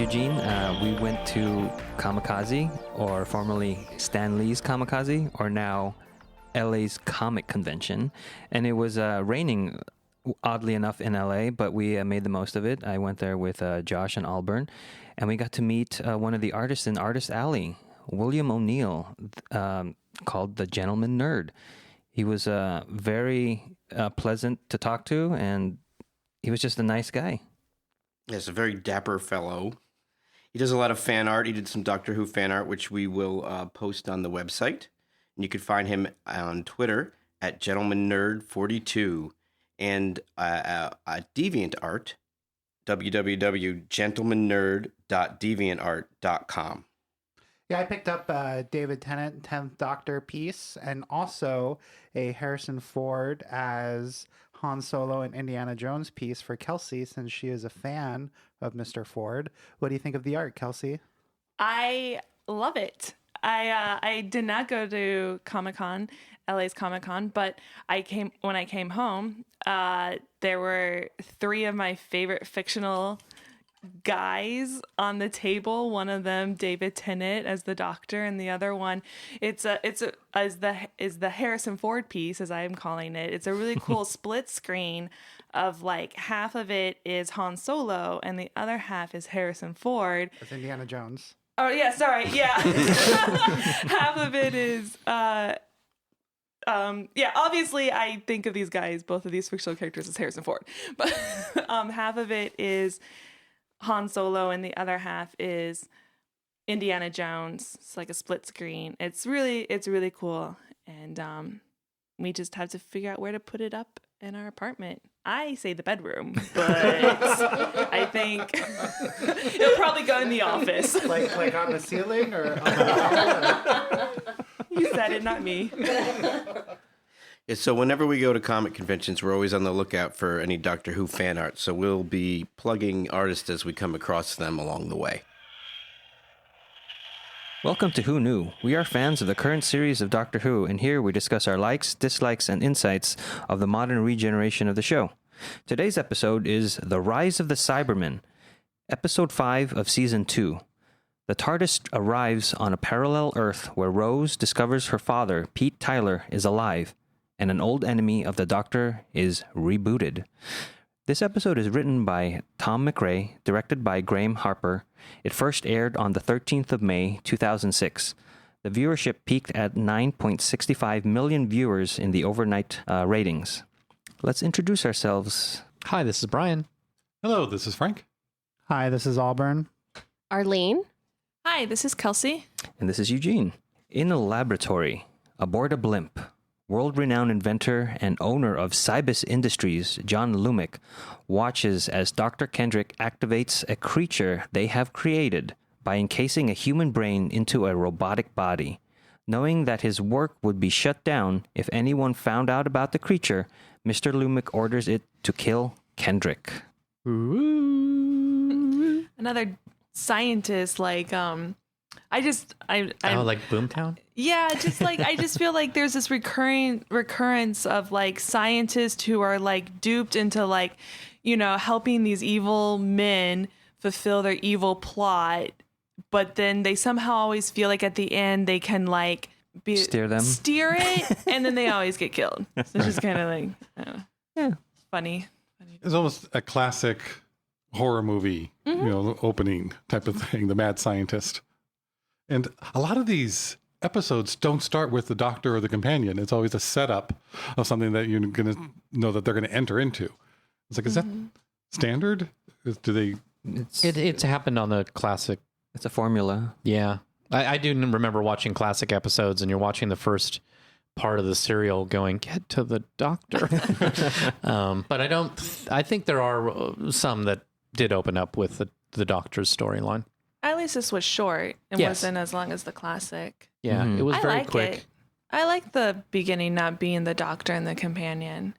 Eugene. We went to Kamikaze, or formerly Stan Lee's Kamikaze, or now LA's Comic Convention. And it was raining, oddly enough, in LA, but we made the most of it. I went there with Josh and Alburn, and we got to meet one of the artists in Artist Alley, William O'Neill, called the Gentleman Nerd. He was very pleasant to talk to, and he was just a nice guy. Yes, a very dapper fellow. He does a lot of fan art. He did some Doctor Who fan art, which we will post on the website. And you can find him on Twitter at GentlemanNerd42 and at DeviantArt, www.gentlemannerd.deviantart.com. Yeah, I picked up David Tennant, 10th Doctor piece, and also a Harrison Ford as Han Solo and Indiana Jones piece for Kelsey, since she is a fan of Mr. Ford. What do you think of the art, Kelsey? I love it. I did not go to Comic-Con, LA's Comic-Con, but when I came home, there were 3 of my favorite fictional guys on the table. One of them, David Tennant as the Doctor, and the other one, is the Harrison Ford piece, as I am calling it. It's a really cool split screen of like half of it is Han Solo and the other half is Harrison Ford. That's Indiana Jones. Oh yeah, sorry, yeah. Half of it is obviously I think of these guys, both of these fictional characters, as Harrison Ford, but half of it is Han Solo and the other half is Indiana Jones. It's like a split screen. It's really cool, and we just have to figure out where to put it up in our apartment. I say the bedroom, but I think it'll probably go in the office. Like on the ceiling or on the wall? You said it, not me. Yeah, so whenever we go to comic conventions, we're always on the lookout for any Doctor Who fan art. So we'll be plugging artists as we come across them along the way. Welcome to Who Knew. We are fans of the current series of Doctor Who, and here we discuss our likes, dislikes, and insights of the modern regeneration of the show. Today's episode is The Rise of the Cybermen, Episode 5 of Season 2. The Tardis arrives on a parallel Earth where Rose discovers her father, Pete Tyler, is alive, and an old enemy of the Doctor is rebooted. This episode is written by Tom McRae, directed by Graham Harper. It first aired on the 13th of May, 2006. The viewership peaked at 9.65 million viewers in the overnight ratings. Let's introduce ourselves. Hi, this is Brian. Hello, this is Frank. Hi, this is Alburn. Arlene. Hi, this is Kelsey. And this is Eugene. In a laboratory, aboard a blimp, world-renowned inventor and owner of Cybus Industries, John Lumick, watches as Dr. Kendrick activates a creature they have created by encasing a human brain into a robotic body. Knowing that his work would be shut down if anyone found out about the creature, Mr. Lumick orders it to kill Kendrick. Ooh. Another scientist, like like Boomtown? Yeah, just like I just feel like there's this recurrence of like scientists who are like duped into like, helping these evil men fulfill their evil plot, but then they somehow always feel like at the end they can like steer it, and then they always get killed. So it's just kind of like, funny. It's almost a classic horror movie, opening type of thing, the mad scientist. And a lot of these episodes don't start with the Doctor or the companion. It's always a setup of something that you're going to know that they're going to enter into. It's like, is that standard? It's happened on the classic. It's a formula. Yeah. I do remember watching classic episodes, and you're watching the first part of the serial going, get to the Doctor. But I think there are some that did open up with the Doctor's storyline. At least this was short and Yes. wasn't as long as the classic. Yeah, It was very like quick. It. I like the beginning not being the Doctor and the companion.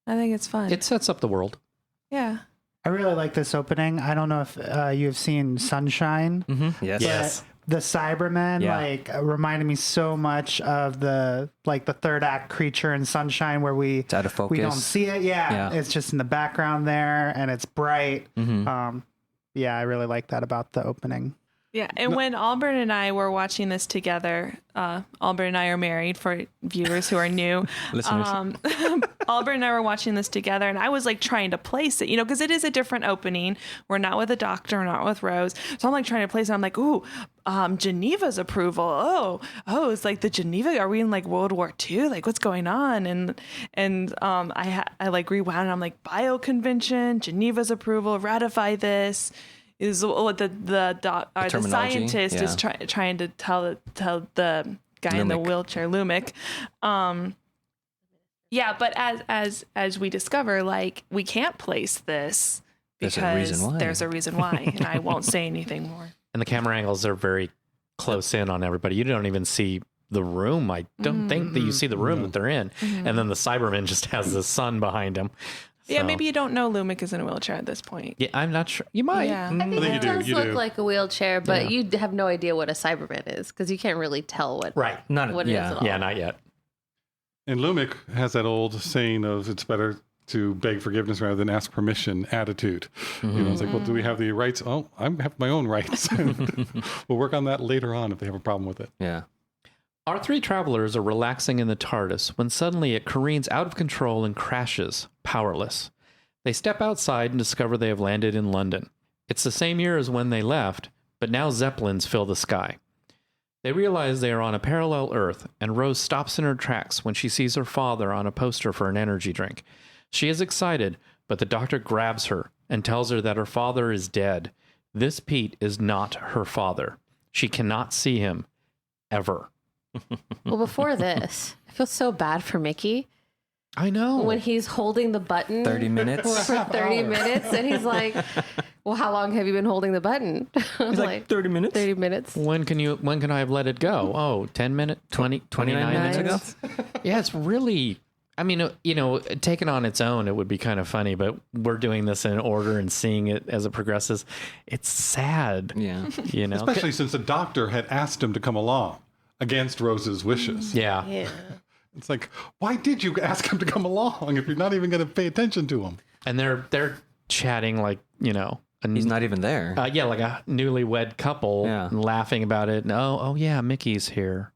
I think it's fun. It sets up the world. Yeah. I really like this opening. I don't know if you've seen Sunshine. Mm-hmm. Yes. The Cybermen reminded me so much of the third act creature in Sunshine, where it's out of focus. we don't see it. Yeah, it's just in the background there, and it's bright. Mm-hmm. Yeah, I really like that about the opening. Yeah, and when Auburn and I were watching this together, Auburn and I are married for viewers who are new. Listeners. Auburn and I were watching this together, and I was like trying to place it, because it is a different opening. We're not with a doctor, we're not with Rose. So I'm like trying to place it. I'm like, ooh, Geneva's approval. Oh, it's like the Geneva. Are we in like World War II? Like, what's going on? And I like rewound. And I'm like, bioconvention, Geneva's approval, ratify this. Is what the scientist is trying to tell the guy in the wheelchair, Lumic. Yeah, but as we discover, like, we can't place this because there's a reason why, and I won't say anything more. And the camera angles are very close in on everybody. You don't even see the room. I don't think that you see the room that they're in. And then the Cyberman just has the sun behind him. Yeah, maybe you don't know Lumic is in a wheelchair at this point. Yeah, I'm not sure. You might. Yeah. I think it does look like a wheelchair, but you have no idea what a Cyberman is because you can't really tell what it is at all. Yeah, not yet. And Lumic has that old saying of it's better to beg forgiveness rather than ask permission attitude. It's like, well, do we have the rights? Oh, I have my own rights. We'll work on that later on if they have a problem with it. Yeah. Our three travelers are relaxing in the Tardis when suddenly it careens out of control and crashes, powerless. They step outside and discover they have landed in London. It's the same year as when they left, but now Zeppelins fill the sky. They realize they are on a parallel Earth, and Rose stops in her tracks when she sees her father on a poster for an energy drink. She is excited, but the doctor grabs her and tells her that her father is dead. This Pete is not her father. She cannot see him, ever. Well, before this, I feel so bad for Mickey. I know. When he's holding the button 30 minutes. for 30 minutes, and he's like, well, how long have you been holding the button? He's like 30 minutes. 30 minutes. When can I have let it go? Oh, 10 minutes, 29 minutes ago? Yeah, it's really, I mean, taken on its own, it would be kind of funny, but we're doing this in order and seeing it as it progresses. It's sad. Yeah. Especially since the doctor had asked him to come along against Rose's wishes. Yeah. It's like, why did you ask him to come along if you're not even going to pay attention to him? And they're chatting like, he's not even there. like a newlywed couple, and laughing about it. And, oh yeah, Mickey's here.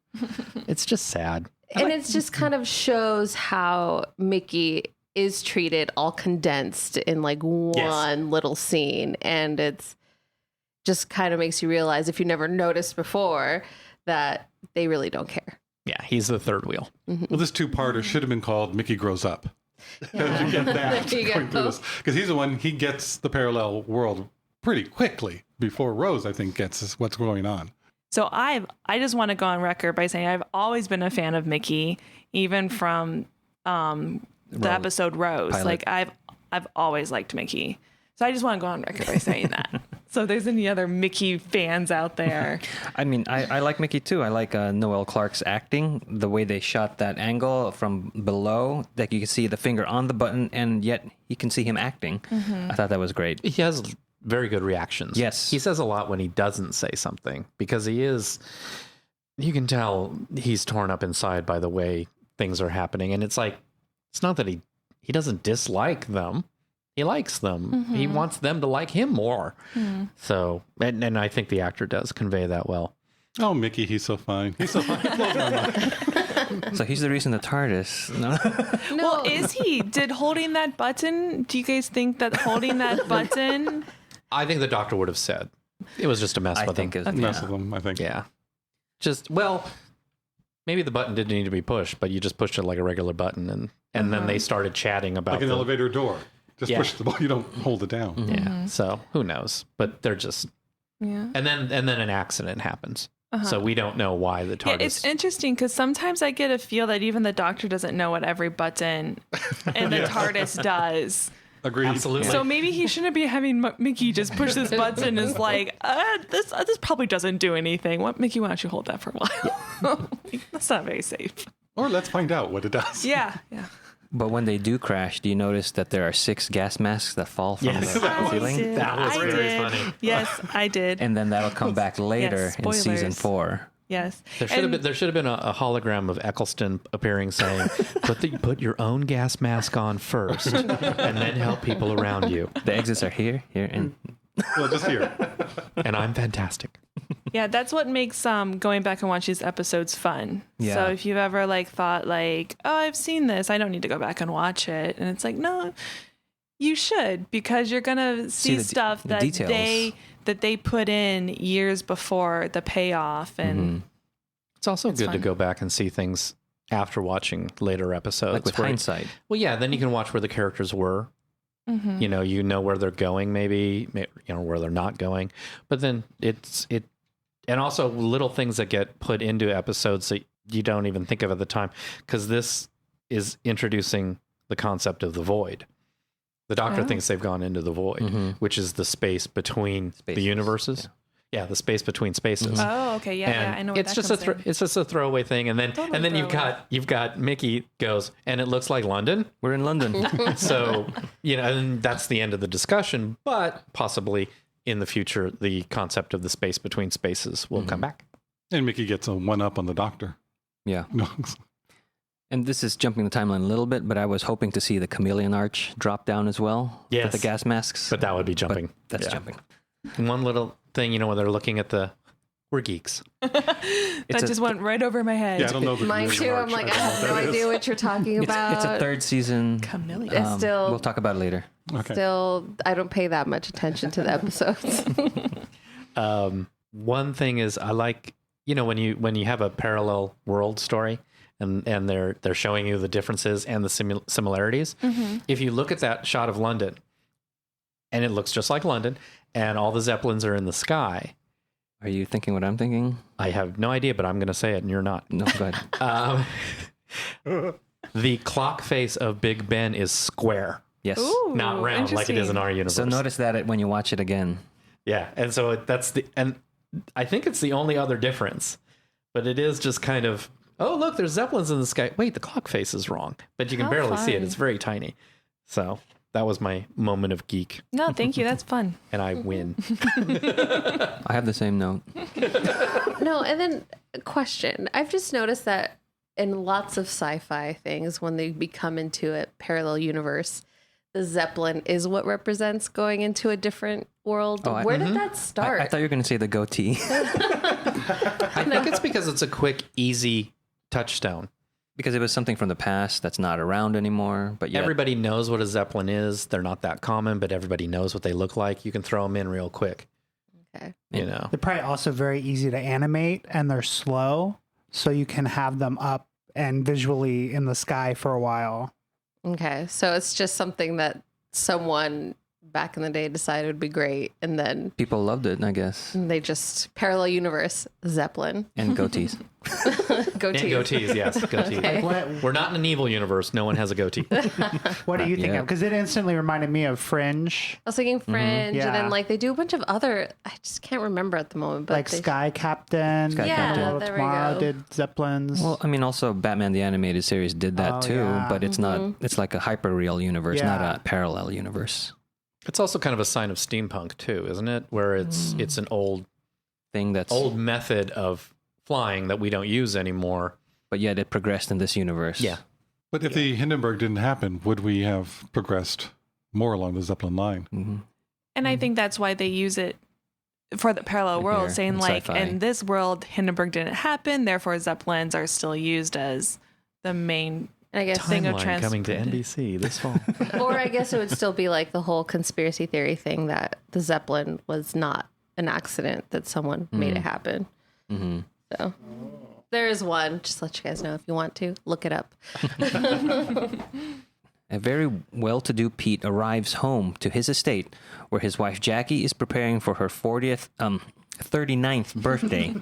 It's just sad. And it just kind of shows how Mickey is treated all condensed in like one little scene. And it's just kind of makes you realize, if you never noticed before, that they really don't care. Yeah, he's the third wheel. Well, this two-parter should have been called Mickey Grows Up. Yeah. You get that because he's the one, he gets the parallel world pretty quickly before Rose, I think, gets what's going on. So I just want to go on record by saying I've always been a fan of Mickey, even from the episode Rose. Pilot. Like I've always liked Mickey. So I just want to go on record by saying that. So if there's any other Mickey fans out there. I mean, I like Mickey too. I like Noel Clarke's acting, the way they shot that angle from below, that you can see the finger on the button, and yet you can see him acting. I thought that was great. He has very good reactions. Yes. He says a lot when he doesn't say something, because you can tell he's torn up inside by the way things are happening. And it's like, it's not that he doesn't dislike them. He likes them. He wants them to like him more. So, and I think the actor does convey that well. Oh, Mickey, he's so fine. He's so fine. He blows my mind. So he's the reason the TARDIS. No. Well, is he? Did holding that button, do you guys think that holding that button? I think the doctor would have said it was just a mess with him. Mess with him, I think. Yeah. Maybe the button didn't need to be pushed, but you just pushed it like a regular button, and then they started chatting about like an elevator door. Just push the ball. You don't hold it down. Yeah. So who knows? But they're just. Yeah. And then an accident happens. So we don't know why the TARDIS. Yeah, it's interesting because sometimes I get a feel that even the doctor doesn't know what every button in the TARDIS does. Agreed. Absolutely. So maybe he shouldn't be having Mickey just push this button. Is like, this probably doesn't do anything. What, Mickey? Why don't you hold that for a while? That's not very safe. Or let's find out what it does. Yeah. But when they do crash, do you notice that there are 6 gas masks that fall from the ceiling? That was very funny. Yes, I did. And then that'll come back later in season 4. Yes. There should have been a hologram of Eccleston appearing saying, put your own gas mask on first and then help people around you. The exits are here, and Well, just here. And I'm fantastic. Yeah, that's what makes going back and watch these episodes fun. Yeah. So if you've ever like thought like, oh, I've seen this, I don't need to go back and watch it, and it's like, no, you should, because you're gonna see the stuff that details. they put in years before the payoff, and It's also It's good to fun. go back and see things after watching later episodes. Like with where- hindsight. Well, yeah, then you can watch where the characters were. You know where they're going, maybe, where they're not going. But then and also little things that get put into episodes that you don't even think of at the time, because this is introducing the concept of the void. The Doctor thinks they've gone into the void, which is the space between the Spaces, universes. Yeah, the space between spaces. oh, okay, yeah, I know. What It's that just comes in. it's just a throwaway thing, and then Totally you've got Mickey goes, and it looks like London. We're in London. So and that's the end of the discussion. But possibly in the future, the concept of the space between spaces will come back. And Mickey gets a one-up on the Doctor. Yeah. No. And this is jumping the timeline a little bit, but I was hoping to see the chameleon arch drop down as well. Yes. With the gas masks. But that would be jumping. That's Yeah. jumping. And one little thing, when they're looking at we're geeks. That just went right over my head. Yeah, I don't know. The Mine chameleon too. arch. I'm like, I don't know have what no that is. idea what you're talking about. It's a third season. Chameleon. It's still- We'll talk about it later. Okay. Still, I don't pay that much attention to the episodes. One thing is I like, when you have a parallel world story and they're showing you the differences and the similarities. If you look at that shot of London and it looks just like London and all the Zeppelins are in the sky, Are you thinking what I'm thinking? I have no idea, but I'm going to say it and you're not. No, go ahead. The clock face of Big Ben is square, Yes. Ooh, not round like it is in our universe. So notice that when you watch it again. Yeah, and so and I think it's the only other difference, but it is just kind of, oh look, there's Zeppelins in the sky. Wait, the clock face is wrong, but you can How barely see it. fun. It's very tiny. So that was my moment of geek, No, thank you. That's fun. and I win. I have the same note. No, and then a question. I've just noticed that in lots of sci-fi things, when they become into a parallel universe, the Zeppelin is what represents going into a different world. Oh, Where did that start? I thought you were going to say the goatee. I think it's because it's a quick, easy touchstone. Because it was something from the past that's not around anymore. But yet, Everybody knows what a Zeppelin is. They're not that common, but everybody knows what they look like. You can throw them in real quick. Okay. Know. They're probably also very easy to animate, and they're slow, so you can have them up and visually in the sky for a while. Okay. So it's just something that someone back in the day decided would be great, and then people loved it, I guess. they just parallel universe Zeppelin. And goatees. Goatees. And goatees, yes, goatees. Okay. We're not in an evil universe. No one has a goatee. What do you think yet. of? Because it instantly reminded me of Fringe, I was thinking Fringe, Yeah. and then like they do a bunch of other. I just can't remember at the moment. But like they, Sky Captain. Sky Yeah, Captain. Hello there we Tomorrow go. did Zeppelins. Well, I mean, also Batman the Animated Series did that Oh, too, yeah. but it's not, it's like a hyper-real universe, Yeah. not a parallel universe It's also kind of a sign of steampunk too, isn't it? Where it's an old thing that's, method of flying that we don't use anymore. but yet it progressed in this universe. Yeah. But if the Hindenburg didn't happen, would we have progressed more along the Zeppelin line? Mm-hmm. And I think that's why they use it for the parallel world, Here, saying in like, sci-fi. in this world, Hindenburg didn't happen, therefore Zeppelins are still used as the main. and I guess, Thing of Timeline coming to transport. NBC this fall. or I guess it would still be like the whole conspiracy theory thing that the Zeppelin was not an accident, that someone made it happen. Mm-hmm. So there is one. Just let you guys know if you want to look it up. A very well-to-do Pete arrives home to his estate where his wife Jackie is preparing for her 39th birthday.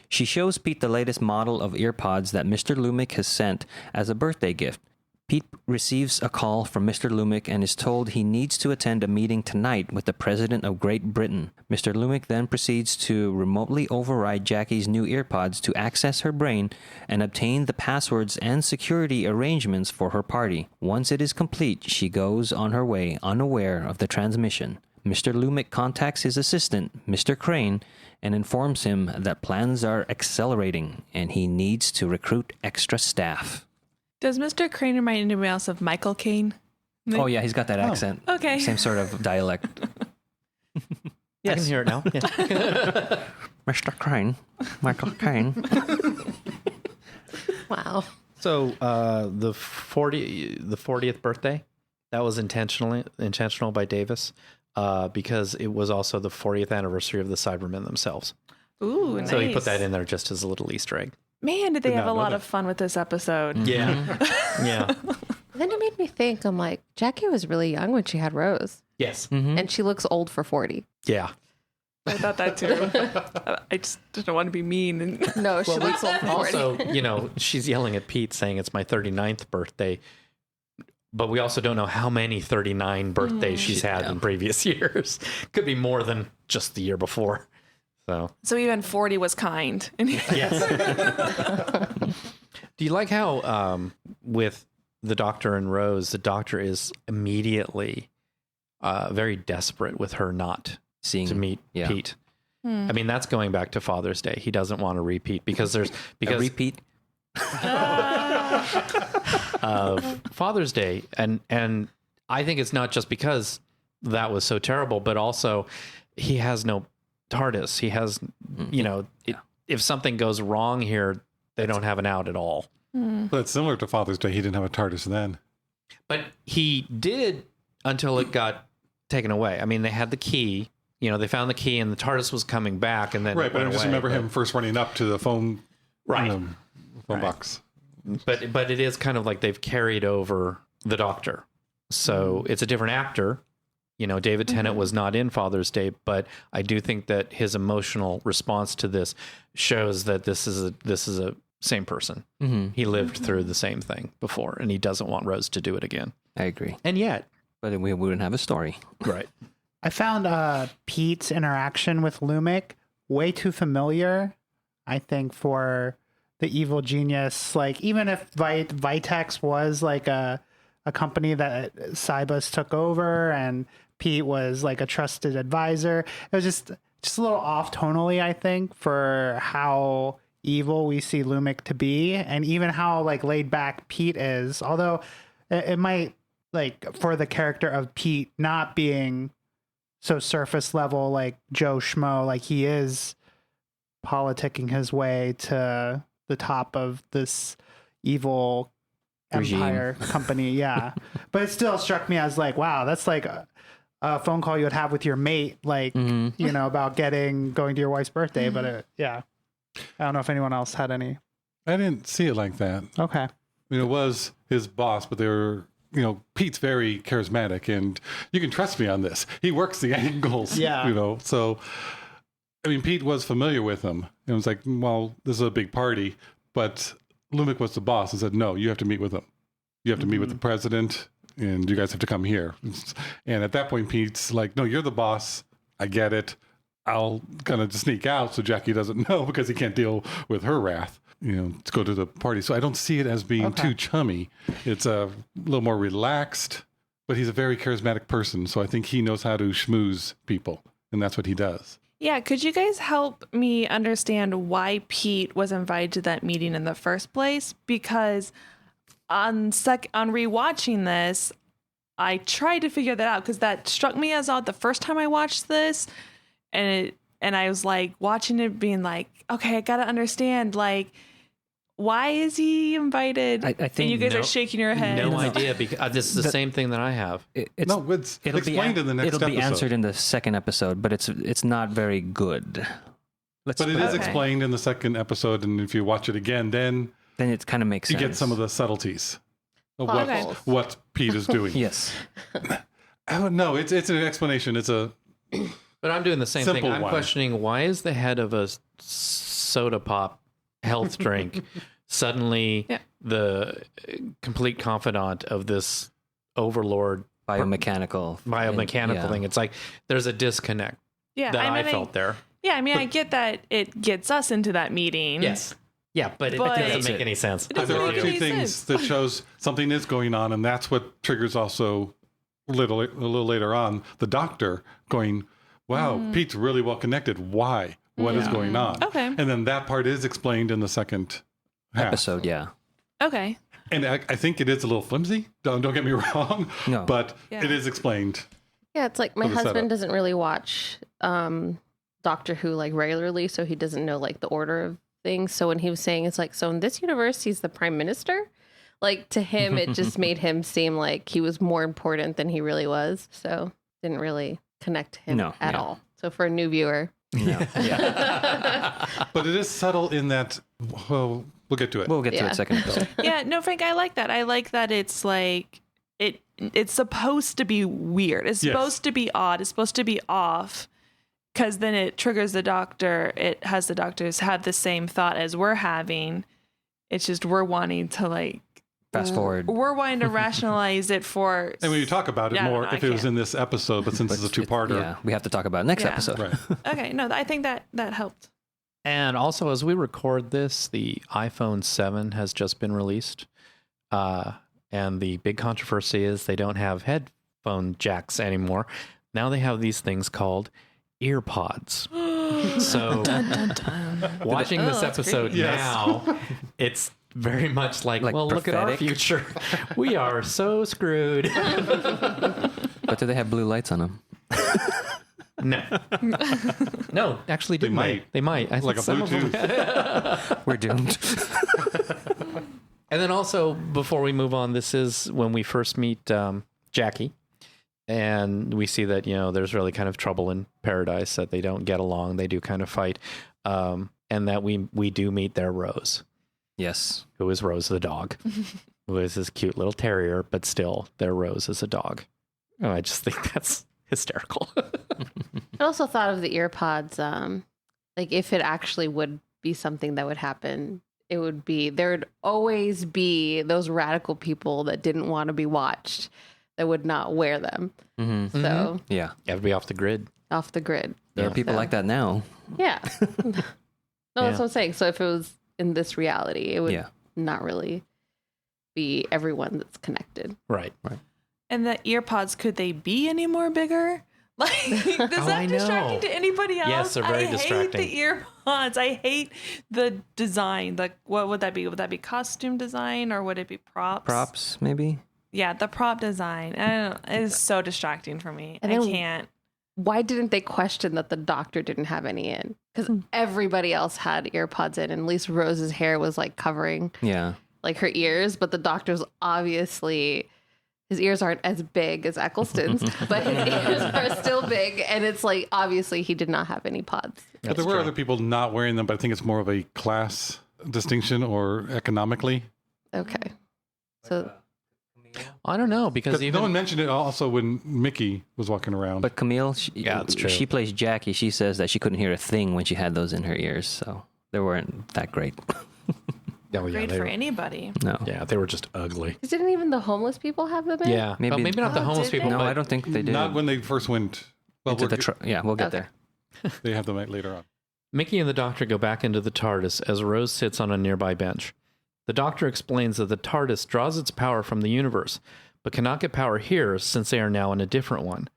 She shows Pete the latest model of earpods that Mr. Lumick has sent as a birthday gift. Pete receives a call from Mr. Lumick and is told he needs to attend a meeting tonight with the President of Great Britain. Mr. Lumick then proceeds to remotely override Jackie's new earpods to access her brain and obtain the passwords and security arrangements for her party. Once it is complete, she goes on her way, unaware of the transmission. Mr. Lumick contacts his assistant, Mr. Crane, and informs him that plans are accelerating and he needs to recruit extra staff. Does Mr. Crane remind anybody else of Michael Caine? Oh, yeah, he's got that accent. Okay. Same sort of dialect. I can hear it now. Yeah. Mr. Crane. Michael Crane. Wow. So the 40th birthday, that was intentional by Davis because it was also the 40th anniversary of the Cybermen themselves. Ooh, nice. So he put that in there just as a little Easter egg. Man, did they have a not know lot that. of fun with this episode. Yeah. Yeah. Then it made me think, I'm like, Jackie was really young when she had Rose. Yes. And she looks old for 40. Yeah. I thought that too. I just didn't want to be mean. And No, she looks old for 40. Also, she's yelling at Pete saying it's my 39th birthday. But we also don't know how many 39 birthdays she's had in previous years. Could be more than just the year before. So even 40 was kind. yes. Do you like how with the Doctor and Rose, the Doctor is immediately very desperate with her not to meet Pete? I mean, that's going back to Father's Day. He doesn't want to repeat because A repeat? of Father's Day, and I think it's not just because that was so terrible, but also he has no Tardis. He has, if something goes wrong here, they don't have an out at all. But it's similar to Father's Day. He didn't have a TARDIS then. But he did until it got taken away. I mean, they had the key. They found the key, and the TARDIS was coming back, and then Right, it but I went just away, remember him first running up to the phone, Right. Phone box. But it is kind of like they've carried over the Doctor, so it's a different actor. David Tennant was not in Father's Day, but I do think that his emotional response to this shows that this is a same person. He lived through the same thing before, and he doesn't want Rose to do it again. I agree. And yet, But we wouldn't have a story. right? I found Pete's interaction with Lumic way too familiar, I think, for the evil genius. Like, even if Vitex was like a company that Cybus took over and Pete was like a trusted advisor, it was just a little off tonally, I think, for how evil we see Lumic to be, and even how like laid back Pete is. Although it might, like, for the character of Pete not being so surface level like Joe Schmo, like he is politicking his way to the top of this evil Regime. empire company. Yeah. But it still struck me as like, wow, that's like a phone call you would have with your mate, like, about going to your wife's birthday. But I don't know if anyone else had any. I didn't see it like that. Okay. I mean, it was his boss, but they were, Pete's very charismatic, and you can trust me on this. He works the angles, Yeah. So, I mean, Pete was familiar with him. It was like, well, this is a big party, but Lumic was the boss and said, no, you have to meet with him. You have to meet with the president, and you guys have to come here. And at that point, Pete's like, no, you're the boss. I get it. I'll kind of sneak out so Jackie doesn't know because he can't deal with her wrath, to go to the party. So I don't see it as being too chummy. It's a little more relaxed, but he's a very charismatic person. So I think he knows how to schmooze people, and that's what he does. Yeah, could you guys help me understand why Pete was invited to that meeting in the first place? Because on rewatching this, I tried to figure that out because that struck me as odd the first time I watched this, and I was like watching it, being like, okay, I gotta understand, like, why is he invited? I think and you guys are shaking your head. No idea, because this is the same thing that I have. It's explained in the next It'll be episode. answered in the second episode, but it's not very good. But it is explained in the second episode, and if you watch it again, then it kind of makes you sense. get some of the subtleties of Okay. what Pete is doing. Yes. I don't know. It's an explanation. It's a But I'm doing the same thing. Simple I'm one. questioning, why is the head of a soda pop health drink suddenly the complete confidant of this overlord Biomechanical thing? It's like there's a disconnect Yeah, that I mean, felt there. Yeah, I mean, I get that it gets us into that meeting. Yes. Yeah, but it But- doesn't make any sense. It doesn't there are make two any things sense. that shows something is going on, and that's what triggers also a little later on the doctor going, wow, Pete's really well connected. Why? What is going on? Okay. And then that part is explained in the second half. episode. Yeah. Okay. And I think it is a little flimsy. Don't get me wrong. No. But Yeah. it is explained. Yeah, it's like my For the husband setup. doesn't really watch Doctor Who like regularly, so he doesn't know like the order of things. So when he was saying it's like, so in this universe, he's the prime minister. Like to him, it just made him seem like he was more important than he really was. So didn't really connect him at all. So for a new viewer, No. Yeah. But it is subtle in that. Well, we'll get to it. We'll get to it second episode. Yeah, no, Frank, I like that. I like that it's like it's supposed to be weird. It's supposed to be odd. It's supposed to be off. Because then it triggers the doctor. It has the doctors have the same thought as we're having. It's just we're wanting to like Fast forward. We're wanting to rationalize it for. And when you talk about it more, if it was can't. in this episode, but since it's a two-parter, Yeah, we have to talk about it next Yeah. episode. right? Okay, no, I think that helped. And also, as we record this, the iPhone 7 has just been released. And the big controversy is they don't have headphone jacks anymore. Now they have these things called ear pods. So watching this episode now, it's very much like well, look at our prophetic. future. We are so screwed. But do they have blue lights on them? No. No, actually, They might. They might. I Like think a some of them- Bluetooth. We're doomed. And then also, before we move on, this is when we first meet Jackie. And we see that, there's really kind of trouble in paradise, that they don't get along. They do kind of fight. And that we do meet their Rose, Yes. who is Rose the dog, who is this cute little terrier, but still their Rose is a dog. Oh, I just think that's hysterical. I also thought of the ear pods. Like if it actually would be something that would happen, it would be there would always be those radical people that didn't want to be watched that would not wear them. Mm-hmm. So Yeah. You have to be off the grid. off the grid. There are people like that now. Yeah. No, that's Yeah. what I'm saying. So if it was in this reality, it would Yeah. not really be everyone that's connected. Right. And the ear pods, could they be any more bigger? Like, is I that distracting know. to anybody else? Yes, they're very I distracting. hate the ear pods. I hate the design. Like, what would that be? Would that be costume design or would it be props? Props, maybe? Yeah, the prop design. I don't know. It is so distracting for me. And I then- can't. Why didn't they question that the doctor didn't have any in? Because everybody else had ear pods in, and at least Rose's hair was like covering Yeah. like her ears, but the doctor's obviously his ears aren't as big as Eccleston's, but his ears are still big, and it's like obviously he did not have any pods. But there were other people not wearing them, but I think it's more of a class distinction or economically. Okay, so I don't know, because Because even no one mentioned it also when Mickey was walking around. But Camille, Yeah, that's true. she plays Jackie. She says that she couldn't hear a thing when she had those in her ears. So they weren't that great. oh, yeah, Great they for were, anybody. No. yeah, they were just ugly. didn't even the homeless people have them in? Yeah, Maybe- maybe not the Oh, homeless did people. they? No, but I don't think they did. not when they first went. Well, Into the yeah, we'll get Okay. there. they have them later on. Mickey and the doctor go back into the TARDIS as Rose sits on a nearby bench. The doctor explains that the TARDIS draws its power from the universe, but cannot get power here since they are now in a different one.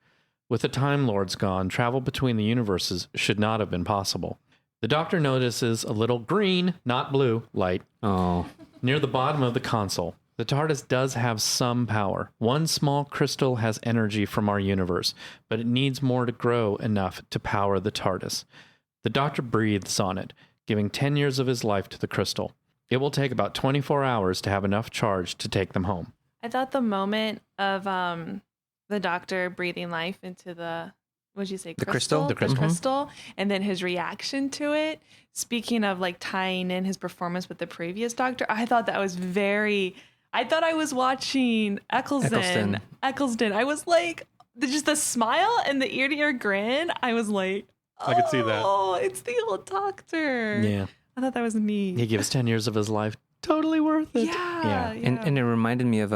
With the Time Lords gone, travel between the universes should not have been possible. The doctor notices a little green, not blue, light Oh, near the bottom of the console. The TARDIS does have some power. One small crystal has energy from our universe, but it needs more to grow enough to power the TARDIS. The doctor breathes on it, giving 10 years of his life to the crystal. It will take about 24 hours to have enough charge to take them home. I thought the moment of the doctor breathing life into the, what'd you say? The crystal? The The crystal. crystal. And then his reaction to it. Speaking of like tying in his performance with the previous doctor, I thought that was I thought I was watching Eccleston. I was like, just the smile and the ear to ear grin. I was like, I could see that. Oh, it's the old doctor. Yeah. I thought that was neat. He gives 10 years of his life. Totally worth it. Yeah. and it reminded me of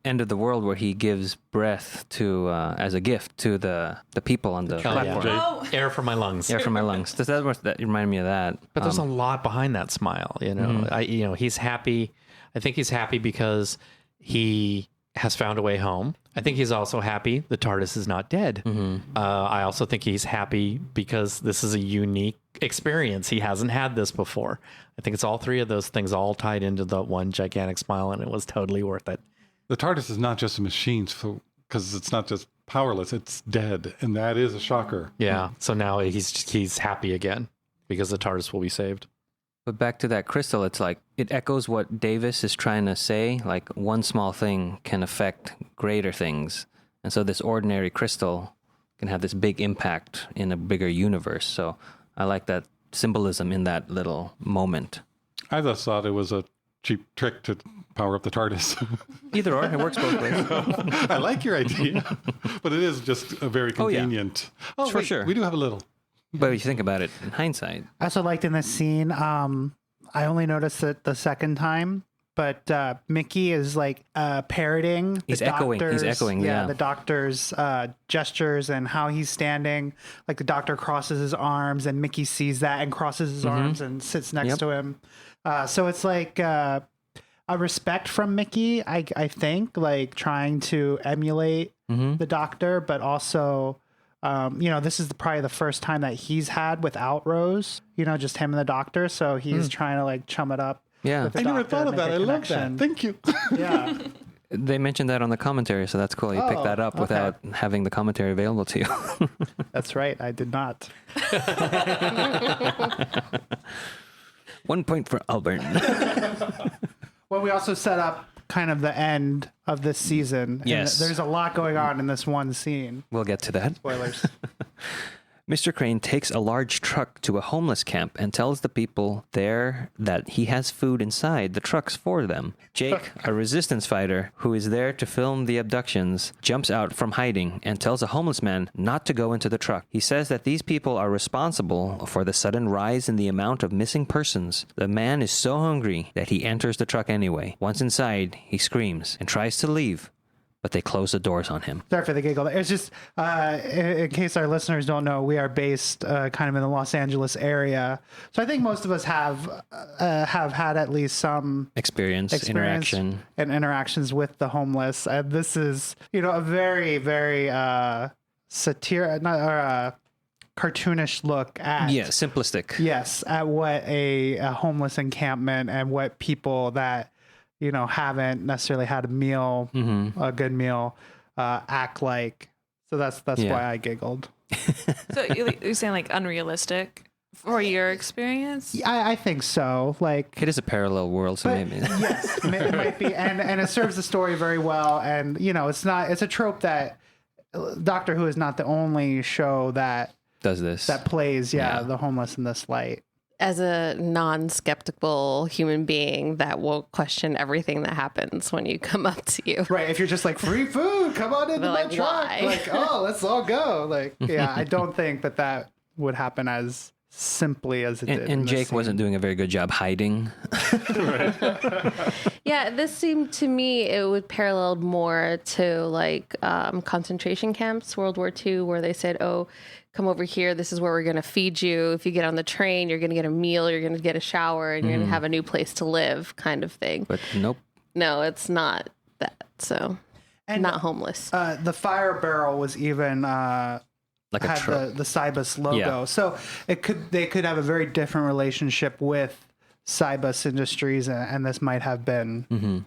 End of the World, where he gives breath to as a gift to the people on the platform. Jay. Oh. Air for my lungs. Air from my lungs. That reminded me of that. But there's a lot behind that smile, he's happy. I think he's happy because he has found a way home. I think he's also happy the TARDIS is not dead. I also think he's happy because this is a unique experience. He hasn't had this before. I think it's all three of those things all tied into the one gigantic smile, and it was totally worth it. The TARDIS is not just a machine, because it's not just powerless. It's dead. And that is a shocker. Yeah. So now he's happy again because the TARDIS will be saved. But back to that crystal, it's like it echoes what Davis is trying to say. Like one small thing can affect greater things. And so this ordinary crystal can have this big impact in a bigger universe. So I like that symbolism in that little moment. I just thought it was a cheap trick to power up the TARDIS. Either or, it works both ways. I like your idea, but it is just a very convenient. Oh, For wait, sure. We do have a little. But if you think about it in hindsight, I also liked in this scene, I only noticed it the second time, but Mickey is like parroting. He's echoing, yeah. The doctor's gestures and how he's standing. Like the doctor crosses his arms and Mickey sees that and crosses his arms and sits next to him. So it's like a respect from Mickey, I think, like trying to emulate the doctor, but also... this is probably the first time that he's had without Rose, just him and the doctor. So he's trying to like chum it up. Yeah. With the I never doctor thought and of make that. a I love that. connection. Thank you. Yeah. they mentioned that on the commentary, so that's cool. You picked that up without having the commentary available to you. That's right. I did not. 1 point for Albert. Well, we also set up kind of the end of this season. Yes. And there's a lot going on in this one scene. We'll get to that. Spoilers. Mr. Crane takes a large truck to a homeless camp and tells the people there that he has food inside the trucks for them. Jake, a resistance fighter who is there to film the abductions, jumps out from hiding and tells a homeless man not to go into the truck. He says that these people are responsible for the sudden rise in the amount of missing persons. The man is so hungry that he enters the truck anyway. Once inside, he screams and tries to leave, but they close the doors on him. Sorry for the giggle. It's just, in case our listeners don't know, we are based kind of in the Los Angeles area. So I think most of us have had at least some Experience, interaction. and interactions with the homeless. And this is, a very, very cartoonish look at Simplistic. Yes, at what a homeless encampment and what people that haven't necessarily had a meal, a good meal, act like. So that's why I giggled. So you're saying like unrealistic for your experience? I think so. Like It is a parallel world, so maybe. yes, it might be, and it serves the story very well. And it's a trope that Doctor Who is not the only show that Does this. that plays the homeless in this light. As a non-skeptical human being, that will question everything that happens when you come up to you. Right. If you're just like, free food, come on into my like, truck. why? Like, oh, let's all go. Like, yeah, I don't think that would happen as simply as it did. in And this Jake scene. wasn't doing a very good job hiding. Yeah, this seemed to me it would parallel more to like concentration camps, World War II, where they said, "Oh, come over here. This is where we're going to feed you. If you get on the train, you're going to get a meal. You're going to get a shower, and you're going to have a new place to live," kind of thing. But nope. No, it's not that. So, And, not homeless. The fire barrel was even Like a had truck. the Cybus logo, Yeah. so they could have a very different relationship with Cybus Industries, and this might have been.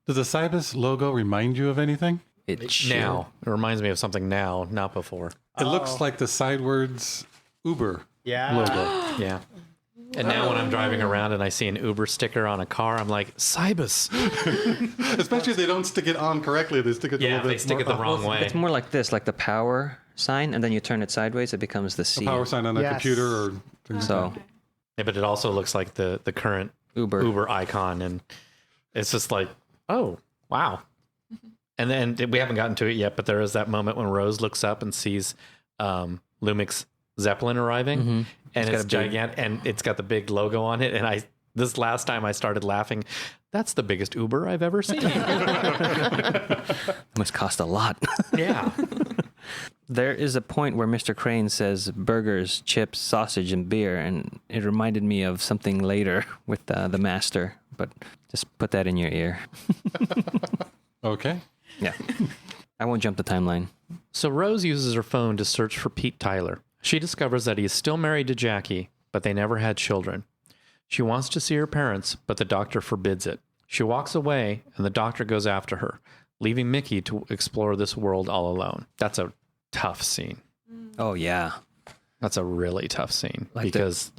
Does the Cybus logo remind you of anything? It should. Now. It reminds me of something now, not before. It looks like the sidewards Uber Yeah. logo. Yeah. And now when I'm driving around and I see an Uber sticker on a car, I'm like, Cybus. Especially if they don't stick it on correctly. They stick it a Yeah, little they bit stick it more the wrong way. It's more like this, like the power sign, and then you turn it sideways, it becomes the C. power sign on a Yes. computer or things So Yeah, but it also looks like the current Uber. icon. And it's just like, oh, wow. And then we haven't gotten to it yet, but there is that moment when Rose looks up and sees Lumix's Zeppelin arriving, and it's gigantic, and it's got the big logo on it. And this last time I started laughing. That's the biggest Uber I've ever seen. Must cost a lot. Yeah. There is a point where Mr. Crane says burgers, chips, sausage, and beer, and it reminded me of something later with the Master, but just put that in your ear. Okay. Yeah. I won't jump the timeline. So Rose uses her phone to search for Pete Tyler. She discovers that he is still married to Jackie, but they never had children. She wants to see her parents, but the doctor forbids it. She walks away, and the doctor goes after her. leaving Mickey to explore this world all alone. That's a tough scene. Oh, yeah. That's a really tough scene because,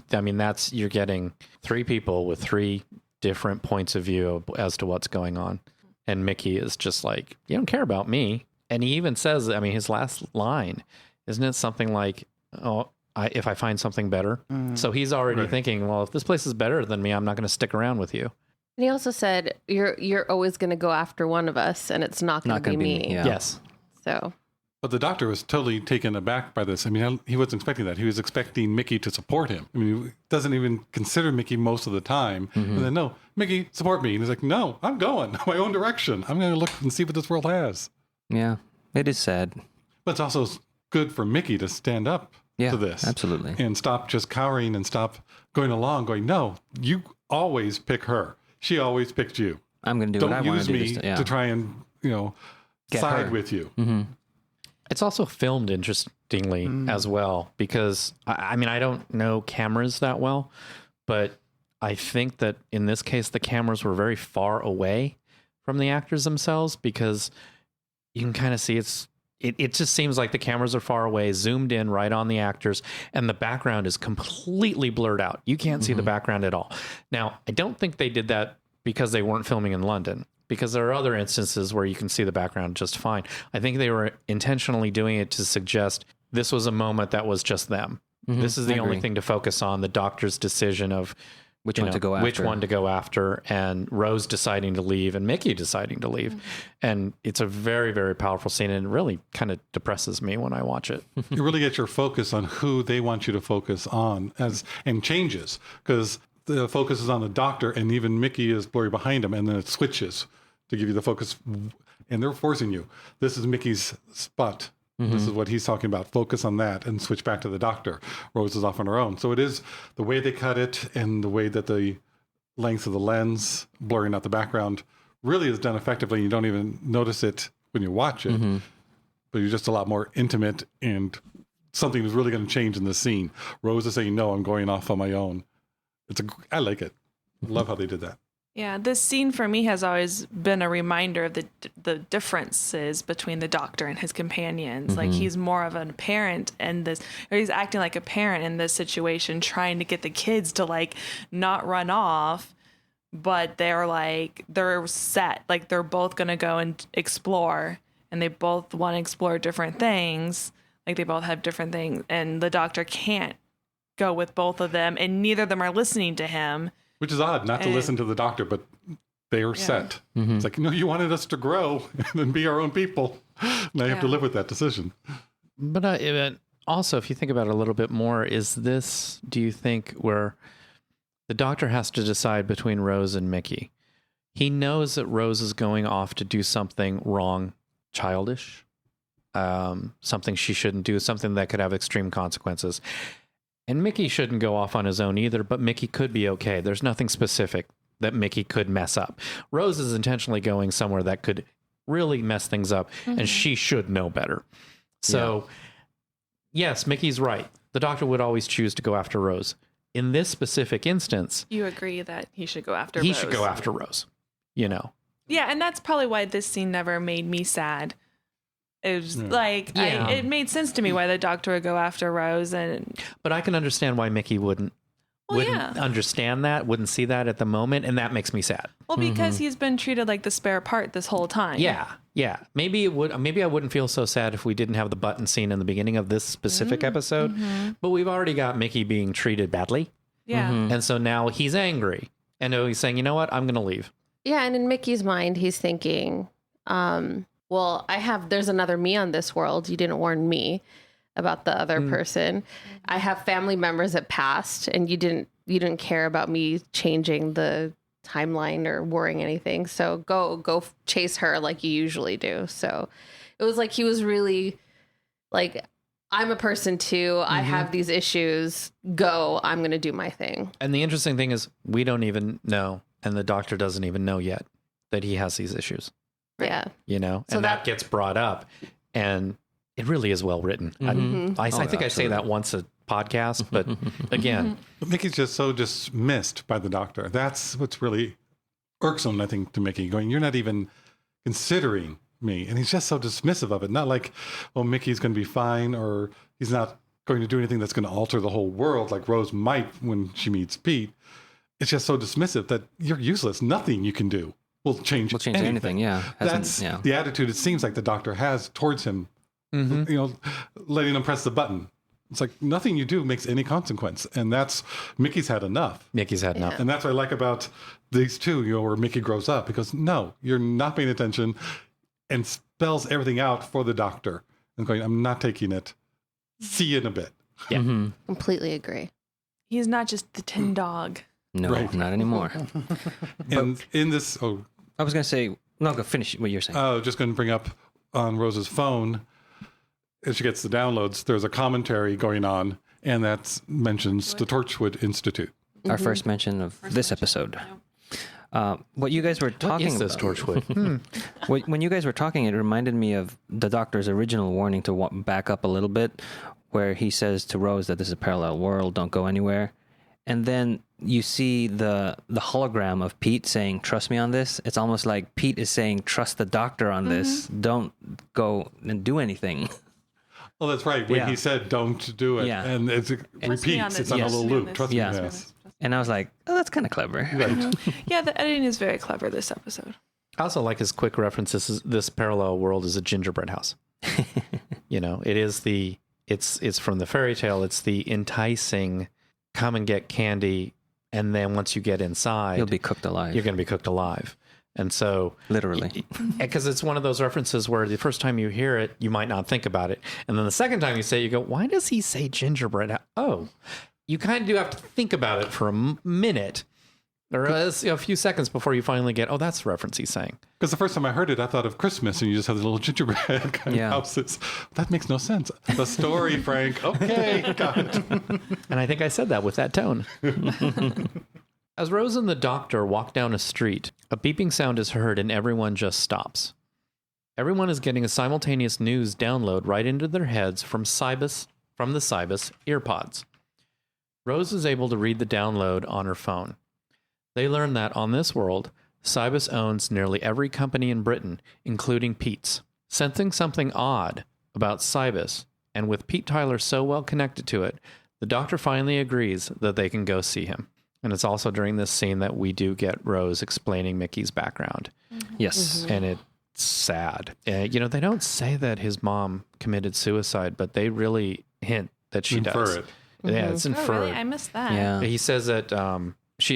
you're getting 3 people with 3 different points of view as to what's going on. And Mickey is just like, you don't care about me. And he even says, his last line, isn't it something like, oh, if I find something better? So he's already thinking, well, if this place is better than me, I'm not going to stick around with you. And he also said, you're always going to go after one of us, and it's not going to be me. Yeah. Yes. So... But the doctor was totally taken aback by this. He wasn't expecting that. He was expecting Mickey to support him. He doesn't even consider Mickey most of the time. And then, no, Mickey, support me. And he's like, no, I'm going my own direction. I'm going to look and see what this world has. Yeah, it is sad. But it's also good for Mickey to stand up to this. Absolutely. And stop just cowering and stop going along, going, no, you always pick her. She always picked you. I'm going to do what I want to do. Don't use me to try and, side with you. Mm-hmm. It's also filmed interestingly as well because, I don't know cameras that well, but I think that in this case, the cameras were very far away from the actors themselves because you can kind of see it just seems like the cameras are far away, zoomed in right on the actors, and the background is completely blurred out. You can't see the background at all. Now, I don't think they did that because they weren't filming in London, because there are other instances where you can see the background just fine. I think they were intentionally doing it to suggest this was a moment that was just them. This is the only thing to focus on, the doctor's decision of which one to go after, and Rose deciding to leave and Mickey deciding to leave. And it's a very, very powerful scene, and it really kind of depresses me when I watch it. You really get your focus on who they want you to focus on and changes, because the focus is on the doctor and even Mickey is blurry behind him, and then it switches to give you the focus, and they're forcing you. This is Mickey's spot. This is what he's talking about. Focus on that and switch back to the doctor. Rose is off on her own. So it is the way they cut it and the way that the length of the lens, blurring out the background, really is done effectively. You don't even notice it when you watch it, but you're just a lot more intimate, and something is really going to change in the scene. Rose is saying, no, I'm going off on my own. I like it. I love how they did that. Yeah, this scene for me has always been a reminder of the differences between the doctor and his companions. Like, he's more of a parent in this, or he's acting like a parent in this situation, trying to get the kids to like not run off, but they're set, like they're both going to go and explore, and they both want to explore different things. Like, they both have different things, and the doctor can't go with both of them, and neither of them are listening to him. Which is odd, not to listen to the doctor, but they are set. It's like, no, you wanted us to grow and be our own people. And I have to live with that decision. But also, if you think about it a little bit more, is this, do you think, where the doctor has to decide between Rose and Mickey? He knows that Rose is going off to do something wrong, childish, something she shouldn't do, something that could have extreme consequences. And Mickey shouldn't go off on his own either, but Mickey could be okay. There's nothing specific that Mickey could mess up. Rose is intentionally going somewhere that could really mess things up, and she should know better. So, yes, Mickey's right. The doctor would always choose to go after Rose. In this specific instance, you agree that he should go after Rose. He should go after Rose, Yeah, and that's probably why this scene never made me sad. It was it made sense to me why the doctor would go after Rose, but I can understand why Mickey wouldn't understand that, wouldn't see that at the moment, and that makes me sad. Well, because he's been treated like the spare part this whole time. Yeah. Maybe I wouldn't feel so sad if we didn't have the button scene in the beginning of this specific episode, but we've already got Mickey being treated badly. Yeah. And so now he's angry, and he's saying, you know what, I'm going to leave. Yeah, and in Mickey's mind, he's thinking, well, there's another me on this world. You didn't warn me about the other person. I have family members that passed, and you didn't care about me changing the timeline or worrying anything. So go chase her like you usually do. So it was like he was really like, I'm a person too. I have these issues. Go, I'm going to do my thing. And the interesting thing is we don't even know, and the doctor doesn't even know yet that he has these issues. Yeah. So and that gets brought up, and it really is well written. I think I say that once a podcast, but again, Mickey's just so dismissed by the doctor. That's what's really irksome, I think, to Mickey, going, you're not even considering me. And he's just so dismissive of it. Not like, oh, Mickey's going to be fine, or he's not going to do anything that's going to alter the whole world like Rose might when she meets Pete. It's just so dismissive that you're useless. Nothing you can do will change anything. Yeah. That's the attitude it seems like the Doctor has towards him, letting him press the button. It's like nothing you do makes any consequence. And that's, Mickey's had enough. And that's what I like about these two, where Mickey grows up, because no, you're not paying attention, and spells everything out for the Doctor and going, I'm not taking it. See you in a bit. Yeah. Completely agree. He's not just the tin dog. No, not anymore. And in this, I was going to say, no, go finish what you're saying. Just going to bring up on Rose's phone, as she gets the downloads, there's a commentary going on, and that mentions the Torchwood Institute. Our first mention of this episode. What you guys were talking about. Torchwood? When you guys were talking, it reminded me of the Doctor's original warning to back up a little bit, where he says to Rose that this is a parallel world, don't go anywhere. And then you see the hologram of Pete saying, trust me on this. It's almost like Pete is saying, trust the Doctor on this. Don't go and do anything. Oh, that's right. When he said, don't do it. Yeah. And it repeats. It's on a little loop. Trust me on this. And I was like, oh, that's kind of clever. Right. Yeah, the editing is very clever this episode. I also like his quick references. This parallel world is a gingerbread house. It is it's from the fairy tale. It's the enticing, come and get candy, and then once you get inside, you'll be cooked alive. You're going to be cooked alive. And so, literally, because it's one of those references where the first time you hear it, you might not think about it. And then the second time you say it, you go, why does he say gingerbread? Oh, you kind of do have to think about it for a minute or a few seconds before you finally get, oh, that's the reference he's saying. Because the first time I heard it, I thought of Christmas, and you just have the little gingerbread kind of houses. That makes no sense. The story, Frank. Okay, got it. And I think I said that with that tone. As Rose and the Doctor walk down a street, a beeping sound is heard and everyone just stops. Everyone is getting a simultaneous news download right into their heads from the Cybus earpods. Rose is able to read the download on her phone. They learn that on this world, Cybus owns nearly every company in Britain, including Pete's. Sensing something odd about Cybus, and with Pete Tyler so well connected to it, the Doctor finally agrees that they can go see him. And it's also during this scene that we do get Rose explaining Mickey's background. Yes. And it's sad. They don't say that his mom committed suicide, but they really hint that she does. It. Yeah, it's inferred. Oh, really? I missed that. Yeah. He says that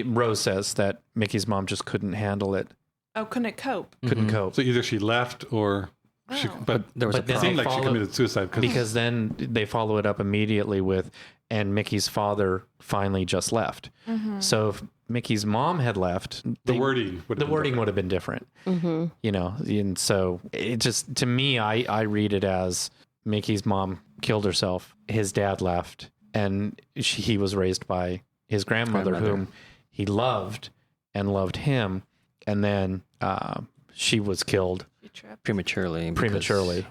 Rose says that Mickey's mom just couldn't handle it. Oh, couldn't cope. Couldn't cope. So either she left or she, but there was it seemed like she committed suicide. Because then they follow it up immediately with, and Mickey's father finally just left. So if Mickey's mom had left, the wording would have been different. And so it just, to me, I read it as Mickey's mom killed herself, his dad left, and he was raised by his grandmother, whom he loved and loved him, and then she was killed prematurely.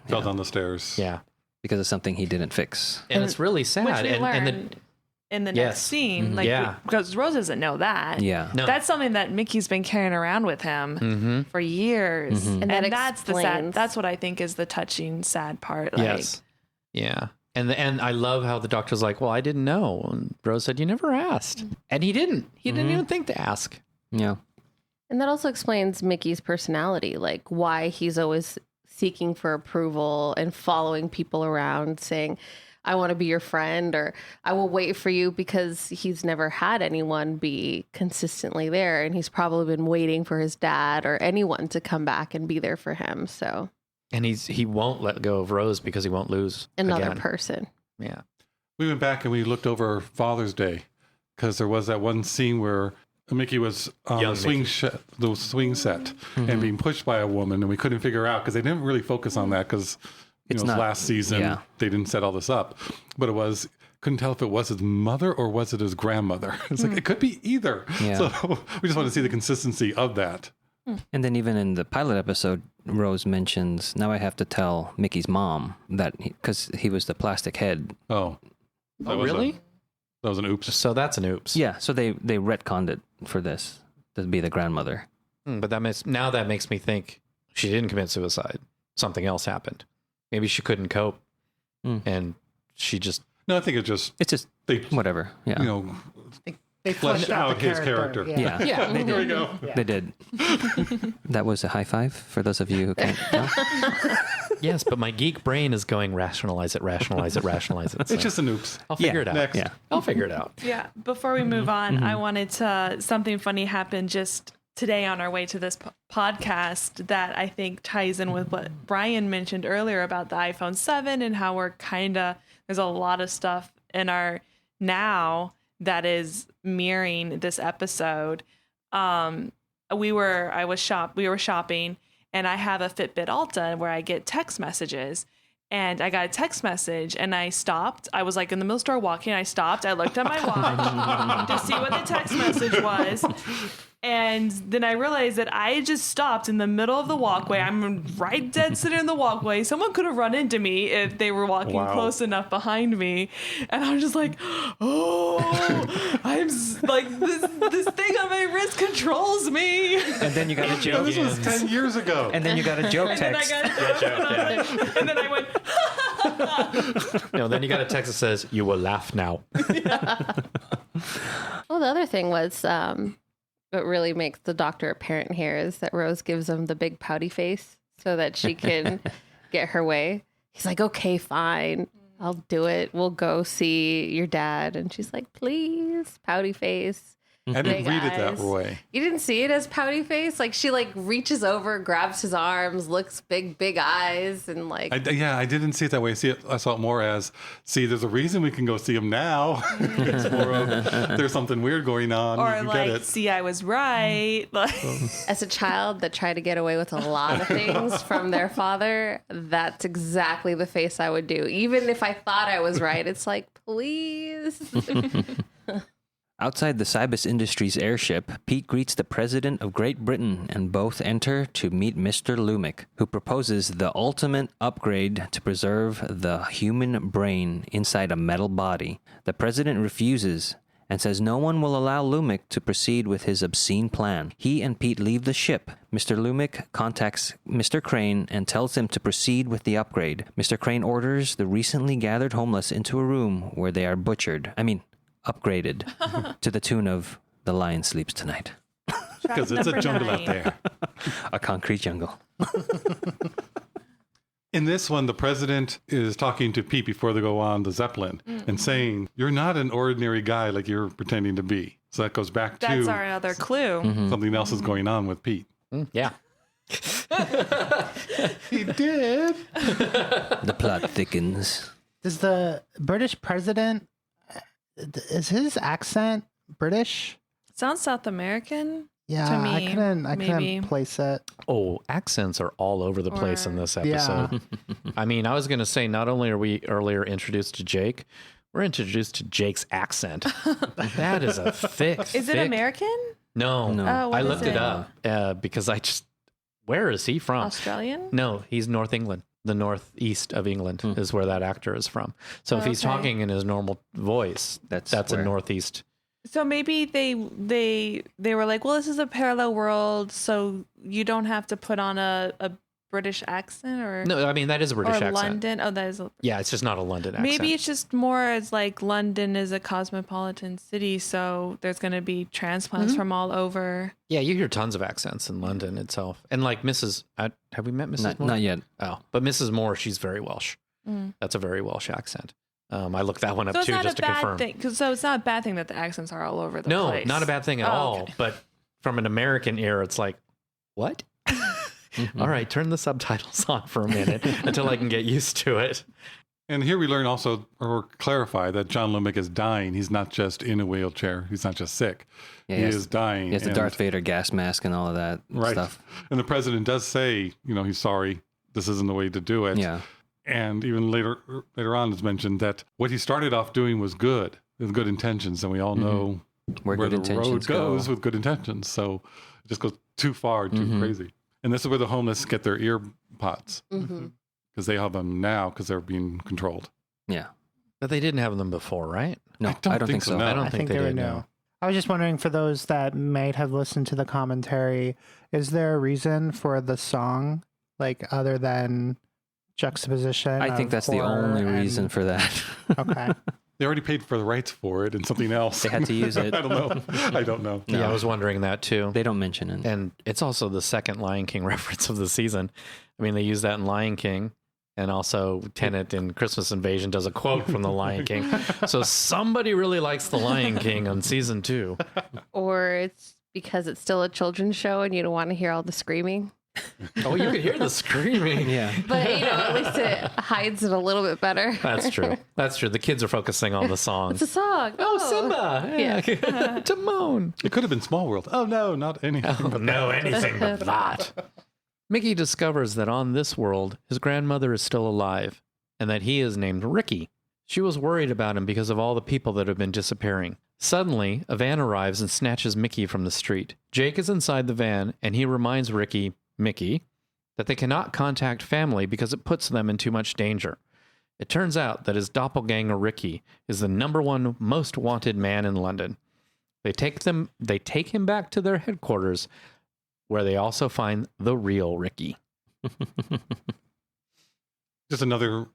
Fell down the stairs. Yeah. Because of something he didn't fix. And it's really sad. Which we learned in the next scene. Because Rose doesn't know that. Yeah. No. That's something that Mickey's been carrying around with him for years. And that's the sad, that's what I think is the touching, sad part. Yes. Yeah. And I love how the Doctor's like, well, I didn't know. And Rose said, you never asked. And he didn't. He didn't even think to ask. Yeah. And that also explains Mickey's personality, like why he's always seeking for approval and following people around saying, I want to be your friend, or I will wait for you, because he's never had anyone be consistently there. And he's probably been waiting for his dad or anyone to come back and be there for him. So, and he won't let go of Rose because he won't lose another again. person. Yeah. We went back and we looked over Father's Day, because there was that one scene where Mickey was on the swing set and being pushed by a woman, and we couldn't figure out, because they didn't really focus on that, because last season they didn't set all this up, but couldn't tell if it was his mother or was it his grandmother. It's like, it could be either. Yeah. So we just want to see the consistency of that. And then even in the pilot episode, Rose mentions, now I have to tell Mickey's mom that, because he was the plastic head. Oh, really? That was an oops. So that's an oops. Yeah, so they retconned it for this to be the grandmother. But that makes me think she didn't commit suicide. something else happened. Maybe she couldn't cope, and she just. No, I think it's just they, whatever. Yeah. you know, They fleshed out his character. Yeah. Yeah. There we go. They did. That was a high five for those of you who can't tell. Yes, but my geek brain is going rationalize it. It's just an oops. I'll figure it out. Next. Yeah. I'll figure it out. Yeah. Before we move on, I wanted to, something funny happened just today on our way to this podcast that I think ties in with what Brian mentioned earlier about the iPhone 7 and how we're there's a lot of stuff in our now that is mirroring this episode. We were shopping, and I have a Fitbit Alta where I get text messages. And I got a text message, and I stopped. I was like in the middle store walking. I stopped. I looked at my watch to see what the text message was. And then I realized that I just stopped in the middle of the walkway. I'm right dead sitting in the walkway. Someone could have run into me if they were walking close enough behind me. And I was just like, like, this thing on my wrist controls me. And then you got a joke. This was 10 years ago. And then you got a joke text. And then I went, No, then you got a text that says, "You will laugh now." Well, the other thing was what really makes the Doctor apparent here is that Rose gives him the big pouty face so that she can get her way. He's like, okay, fine. I'll do it. We'll go see your dad. And she's like, please, pouty face. I didn't Big read it that eyes. way. You didn't see it as pouty face? Like she like reaches over, grabs his arms, looks big eyes, and like I didn't see it that way. I saw it more as, see, there's a reason we can go see him now. It's more of, there's something weird going on. or You like, get it. see, I was right. Like, as a child that tried to get away with a lot of things from their father, that's exactly the face I would do. Even if I thought I was right, it's like, please. Outside the Cybus Industries airship, Pete greets the President of Great Britain and both enter to meet Mr. Lumic, who proposes the ultimate upgrade to preserve the human brain inside a metal body. The President refuses and says no one will allow Lumic to proceed with his obscene plan. He and Pete leave the ship. Mr. Lumic contacts Mr. Crane and tells him to proceed with the upgrade. Mr. Crane orders the recently gathered homeless into a room where they are upgraded to the tune of The Lion Sleeps Tonight. Because it's a jungle out there. A concrete jungle. In this one, the president is talking to Pete before they go on the Zeppelin and saying, you're not an ordinary guy like you're pretending to be. So that goes back to that's our other clue. something else is going on with Pete. Yeah. He did. The plot thickens. Does the British president, is his accent British? Sounds South American. Yeah, To me, I couldn't maybe. place it. Oh, accents are all over the place in this episode. I mean, I was going to say, not only are we earlier introduced to Jake, we're introduced to Jake's accent. That is a thick. Is it thick- American? No, No. Oh, what I is looked it up because where is he from? Australian? No, he's North England. The northeast of England is where that actor is from. So if he's Okay. talking in his normal voice, That's a where. northeast. So maybe they were like, well, this is a parallel world, so you don't have to put on a British accent or No, I mean, that is a British or accent. London. Oh, that is. Yeah, it's just not a London accent. Maybe it's just more as like London is a cosmopolitan city, so there's going to be transplants from all over. Yeah, you hear tons of accents in London itself. And like Mrs. Have we met Mrs. Moore? Not yet. Oh, but Mrs. Moore, she's very Welsh. That's a very Welsh accent. I looked that one up So it's too, not just a to bad confirm. thing. So it's not a bad thing that the accents are all over the No, place. not a bad thing at Oh, all. okay. But from an American ear, it's like, what? All right, turn the subtitles on for a minute until I can get used to it. And here we learn also, or clarify, that John Lumic is dying. He's not just in a wheelchair. He's not just sick. Yeah, he he has- is dying. He has the And- Darth Vader gas mask and all of that stuff. And the president does say, he's sorry. This isn't the way to do it. Yeah. And even later on, it's mentioned that what he started off doing was good, with good intentions. And we all know Where good the intentions road goes with good intentions. So it just goes too far, too crazy. And this is where the homeless get their ear pods because they have them now because they're being controlled. Yeah. But they didn't have them before, right? No, I don't think so. no. I don't I think think they were did. new. No. I was just wondering, for those that might have listened to the commentary, is there a reason for the song Like other than juxtaposition? I think of that's the horror only and- reason for that. Okay. They already paid for the rights for it and something else. They had to use it. I don't know. I don't know. No. Yeah, I was wondering that too. They don't mention it. And it's also the second Lion King reference of the season. I mean, they use that in Lion King, and also Tenet in Christmas Invasion does a quote from the Lion King. So somebody really likes the Lion King on season 2. Or it's because it's still a children's show and you don't want to hear all the screaming. Oh, you could hear the screaming. Yeah. But, at least it hides it a little bit better. That's true. That's true. The kids are focusing on the It's songs. a song. Oh, Simba. Yeah. Timon. It could have been Small World. Oh, no, not anything. Oh, no, anything but that. Mickey discovers that on this world, his grandmother is still alive and that he is named Ricky. She was worried about him because of all the people that have been disappearing. Suddenly, a van arrives and snatches Mickey from the street. Jake is inside the van and he reminds Mickey, that they cannot contact family because it puts them in too much danger. It turns out that his doppelganger Ricky is the #1 most wanted man in London. They take him back to their headquarters, where they also find the real Ricky. Just another,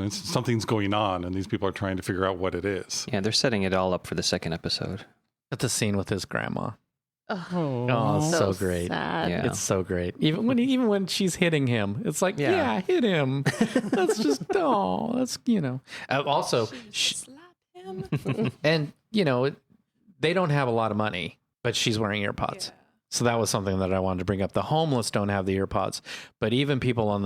something's going on, and these people are trying to figure out what it is. Yeah, they're setting it all up for the second episode. At the scene with his grandma. Oh, Oh, it's so great. Sad. Yeah. It's so great. Even when she's hitting him, it's like, Yeah. yeah, hit him. That's just, that's, Also, Slap him. and, they don't have a lot of money, but she's wearing earpods. Yeah. So that was something that I wanted to bring up. The homeless don't have the earpods, but even people on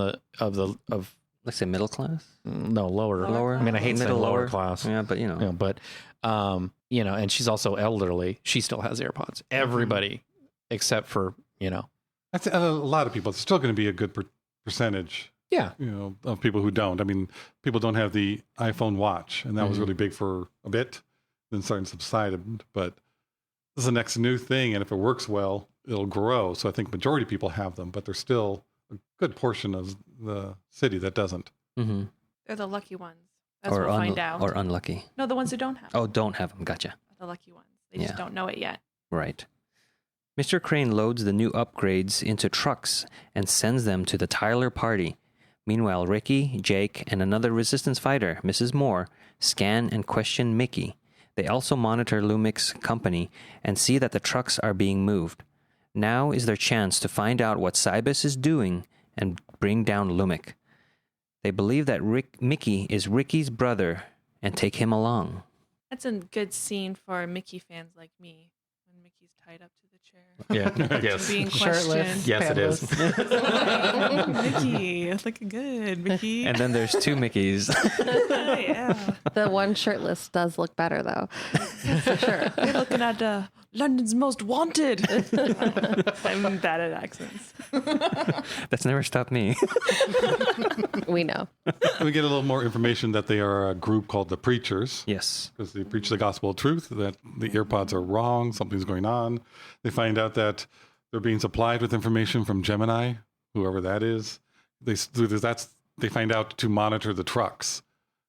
Let's say middle class? lower. I mean, I hate saying Middle, lower lower. class. Yeah, but And she's also elderly. She still has AirPods. Everybody, except for, That's a lot of people. It's still going to be a good percentage, yeah. of people who don't. I mean, people don't have the iPhone watch, and that was really big for a bit, then starting to subside. But this is the next new thing, and if it works well, it'll grow. So I think majority of people have them, but there's still a good portion of the city that doesn't. Mm-hmm. They're the lucky ones, as we'll find out. Or unlucky. No, the ones who don't have them. Oh, don't have them. Gotcha. The lucky ones. They just Yeah. don't know it yet. Right. Mr. Crane loads the new upgrades into trucks and sends them to the Tyler party. Meanwhile, Ricky, Jake, and another resistance fighter, Mrs. Moore, scan and question Mickey. They also monitor Lumic's company and see that the trucks are being moved. Now is their chance to find out what Cybus is doing and bring down Lumic. They believe that Mickey is Ricky's brother and take him along. That's a good scene for Mickey fans like me when Mickey's tied up to the chair. Yeah. Yes. Being shirtless. questioned. Yes, it is. Mickey, looking good, Mickey. And then there's 2 Mickeys. Yeah. The one shirtless does look better, though. For sure. You're looking at London's Most Wanted. I'm bad at accents. That's never stopped me. We know. We get a little more information that they are a group called the Preachers. Yes. Because they preach the gospel of truth, that the earpods are wrong, something's going on. They find out that they're being supplied with information from Gemini, whoever that is. They find out to monitor the trucks.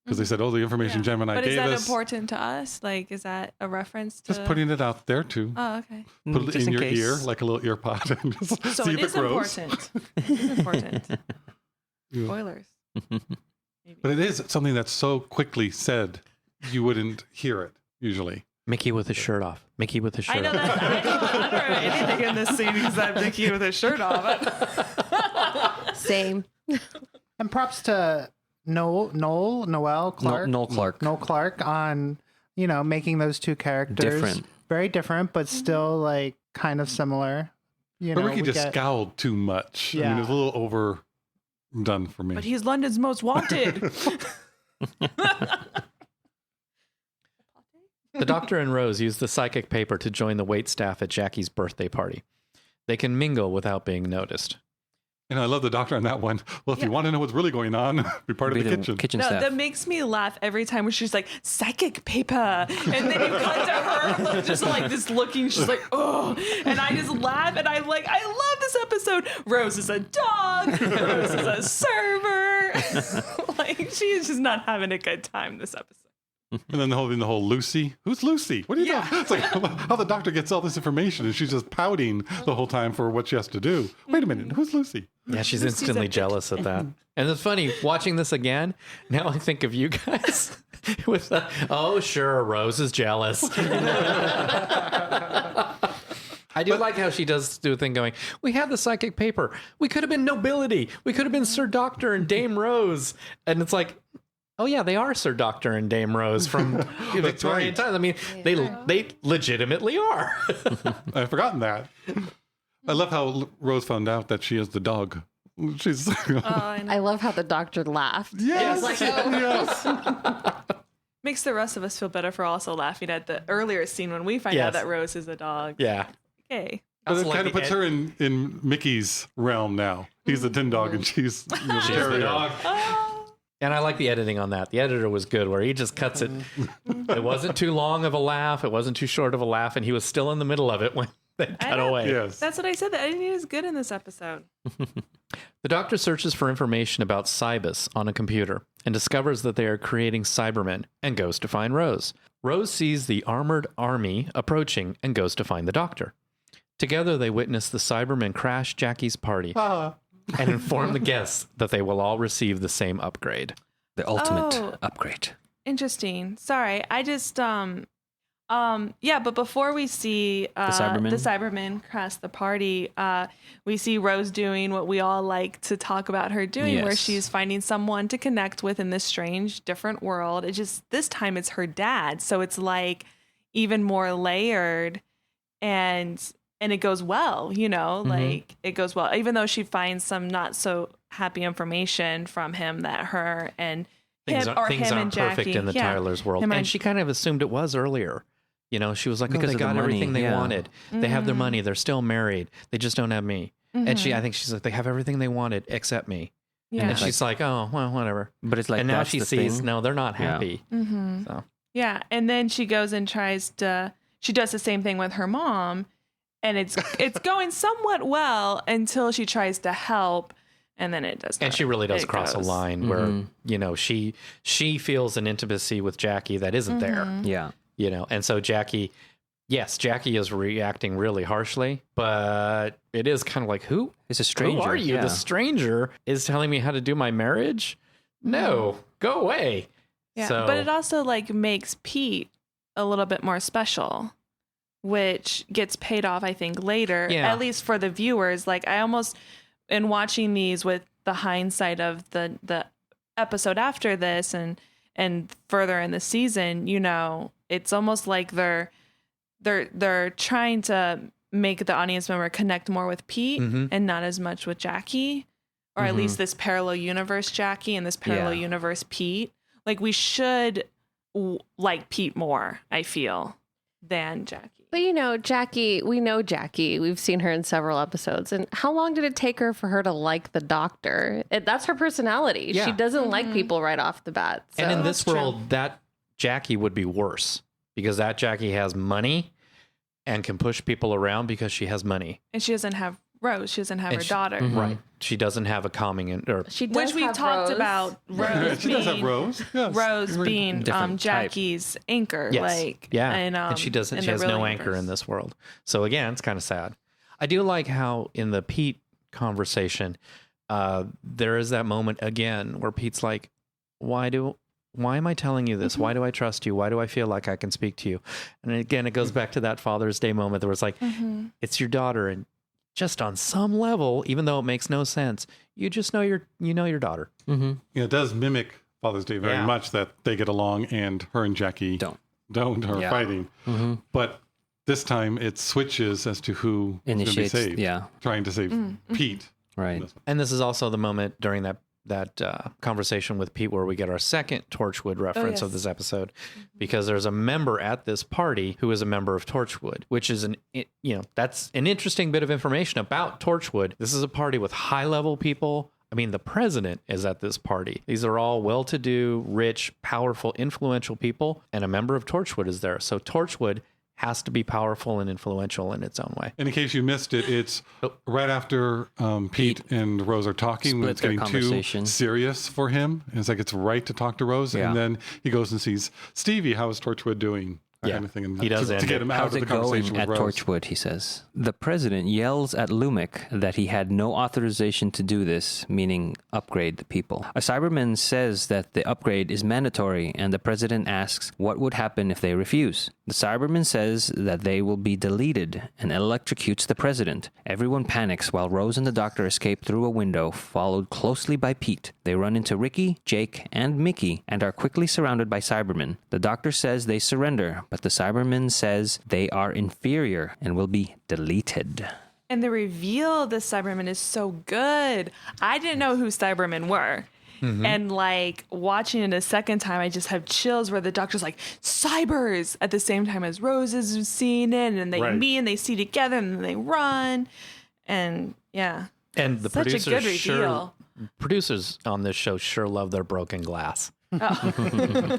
Because they said, the information Gemini But gave us. is that important to us? Like, is that a reference to... Just putting it out there too. Oh, okay. Put it Just in in your case. ear, like a little ear pod, and just So see it if is it grows. important. It is important. Yeah. Spoilers. Maybe. But it is something that's so quickly said, you wouldn't hear it usually. Mickey with his shirt off. Mickey with his shirt I know off. that. I don't know anything in this scene except Mickey with his shirt off. Same. And props to Noel Clark. Noel Clark. Noel Clark on, making those 2 characters Different. very different, but still like kind of similar. But Ricky just scowled too much. I mean, Yeah. it was a little overdone for me. But he's London's Most Wanted. The Doctor and Rose use the psychic paper to join the wait staff at Jackie's birthday party. They can mingle without being noticed. And I love the Doctor on that one. Well, if you want to know what's really going on, be part of the kitchen. No, staff. that makes me laugh every time when she's like, psychic paper. And then you cut to her just like this looking, she's like, oh. And I just laugh and I'm like, I love this episode. Rose is a dog. Rose is a server. Like, she is just not having a good time this episode. And then the whole Lucy. Who's Lucy? What are you talking? It's like how the doctor gets all this information and she's just pouting the whole time for what she has to do. Wait a minute, who's Lucy? Yeah, she's instantly jealous at that. And it's funny, watching this again, now I think of you guys with oh, sure, Rose is jealous. I do like how she does do a thing going, we have the psychic paper. We could have been nobility. We could have been Sir Doctor and Dame Rose. And it's like, oh, yeah, they are Sir Doctor and Dame Rose from Victorian times. I mean, they legitimately are. I've forgotten that. I love how Rose found out that she is the dog. She's. I love how the doctor laughed. Yes. It was like, oh. Yes. Makes the rest of us feel better for also laughing at the earlier scene when we find out that Rose is a dog. Yeah. Okay. But it kind of puts her in Mickey's realm now. He's the tin dog and she's the dog. And I like the editing on that. The editor was good where he just cuts it. It wasn't too long of a laugh. It wasn't too short of a laugh. And he was still in the middle of it when they cut away. Yes. That's what I said. The editing is good in this episode. The doctor searches for information about Cybus on a computer and discovers that they are creating Cybermen and goes to find Rose. Rose sees the armored army approaching and goes to find the doctor. Together, they witness the Cybermen crash Jackie's party and inform the guests that they will all receive the same upgrade. The ultimate upgrade. Interesting. Sorry, I just but before we see the Cybermen crash the party, we see Rose doing what we all like to talk about her doing, where she's finding someone to connect with in this strange, different world. It just this time it's her dad, so it's like even more layered and it goes well, like it goes well, even though she finds some not so happy information from him that her and things him aren't and Jackie, perfect in the Tyler's world. And she kind of assumed it was earlier. She was like, because they got everything they wanted. They have their money. They're still married. They just don't have me. And I think she's like, they have everything they wanted except me. Yeah. And she's like, oh, well, whatever. But it's like, and now she sees, no, they're not happy. Yeah. So. Yeah. And then she goes and she does the same thing with her mom. And it's going somewhat well until she tries to help, and then it does. And she really does cross a line where she feels an intimacy with Jackie that isn't there. Yeah, and so Jackie is reacting really harshly, but it is kind of like, who is a stranger? Who are you? Yeah. The stranger is telling me how to do my marriage? No, go away. Yeah, so, but it also makes Pete a little bit more special, which gets paid off, I think, later, at least for the viewers. Like, I almost, in watching these with the hindsight of the episode after this and further in the season, it's almost like they're trying to make the audience member connect more with Pete and not as much with Jackie, or at least this parallel universe Jackie and this parallel universe Pete. Like, we should like Pete more, I feel, than Jackie. But Jackie, we know Jackie. We've seen her in several episodes. And how long did it take her for her to like the doctor? That's her personality. Yeah. She doesn't like people right off the bat. So. And in this world, that Jackie would be worse because that Jackie has money and can push people around because she has money. And she doesn't have Rose. She doesn't have her daughter. Right. She doesn't have a calming which we talked about Rose she does have Rose. Yes. Rose being Jackie's anchor. Yes. And she doesn't. She has no anchor in this world. So again, it's kind of sad. I do like how in the Pete conversation, there is that moment again where Pete's like, why am I telling you this? Why do I trust you? Why do I feel like I can speak to you? And again, it goes back to that Father's Day moment where it's like, it's your daughter, and just on some level, even though it makes no sense, you just know your daughter. It does mimic Father's Day very much that they get along, and her and Jackie don't are fighting. But this time it switches as to who initiates, is going to be saved. Trying to save Pete. Right. And this is also the moment during that conversation with Pete where we get our second Torchwood reference of this episode, because there's a member at this party who is a member of Torchwood, which is that's an interesting bit of information about Torchwood. This is a party with high level people. I mean, the president is at this party. These are all well-to-do, rich, powerful, influential people, and a member of Torchwood is there. So Torchwood has to be powerful and influential in its own way. And in case you missed it, it's right after Pete and Rose are talking when it's getting too serious for him. And it's like it's right to talk to Rose. Yeah. And then he goes and sees Stevie, how is Torchwood doing? Kind of thing. And he does to get him out of the conversation with at Rose. Torchwood, he says. The president yells at Lumic that he had no authorization to do this, meaning upgrade the people. A Cyberman says that the upgrade is mandatory, and the president asks what would happen if they refuse. The Cyberman says that they will be deleted and electrocutes the president. Everyone panics while Rose and the doctor escape through a window, followed closely by Pete. They run into Ricky, Jake, and Mickey, and are quickly surrounded by Cybermen. The doctor says they surrender, but the Cyberman says they are inferior and will be deleted. And the reveal of the Cybermen is so good. I didn't know who Cybermen were. And like watching it a second time, I just have chills where the doctor's like, Cybers, at the same time as Rose is seeing it, and they meet and they see together and then they run. And yeah. And the such a good reveal. Producers on this show sure love their broken glass.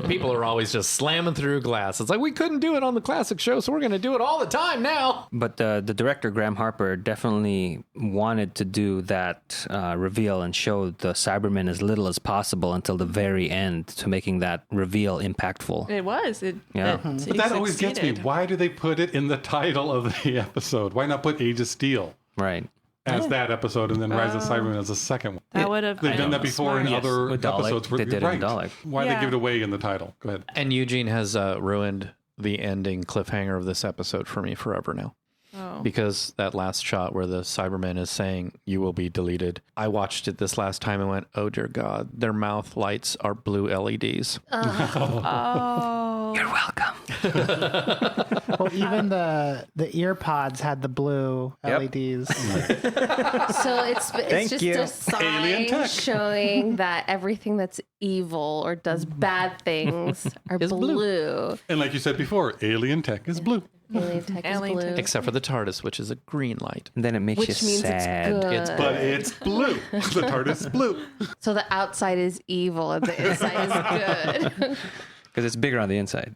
People are always just slamming through glass. It's like, we couldn't do it on the classic show, so we're going to do it all the time now. But the director, Graham Harper, definitely wanted to do that reveal and show the Cybermen as little as possible until the very end to making that reveal impactful. It was. But that always gets me. Why do they put it in the title of the episode? Why not put Age of Steel? Right. As that episode, and then Rise of Cybermen as the second one. That would have. They've done that before in other with Dalek. episodes. They did it in Dalek. Why they give it away in the title? Go ahead. And Eugene has ruined the ending cliffhanger of this episode for me forever now. Oh. Because that last shot where the Cyberman is saying, you will be deleted. I watched it this last time and went, oh dear God, their mouth lights are blue LEDs. Oh. You're welcome. Well, even the ear pods had the blue LEDs. So it's just you. a sign showing that everything that's evil or does bad things are Is blue. blue. And like you said before, alien tech is blue. Alien tech is Alien blue. tech. Except for the Tardis, which is a green light. And then it makes Which you means sad. it's good. But it's blue. The TARDIS is blue. So the outside is evil and the inside is good. Because it's bigger on the inside.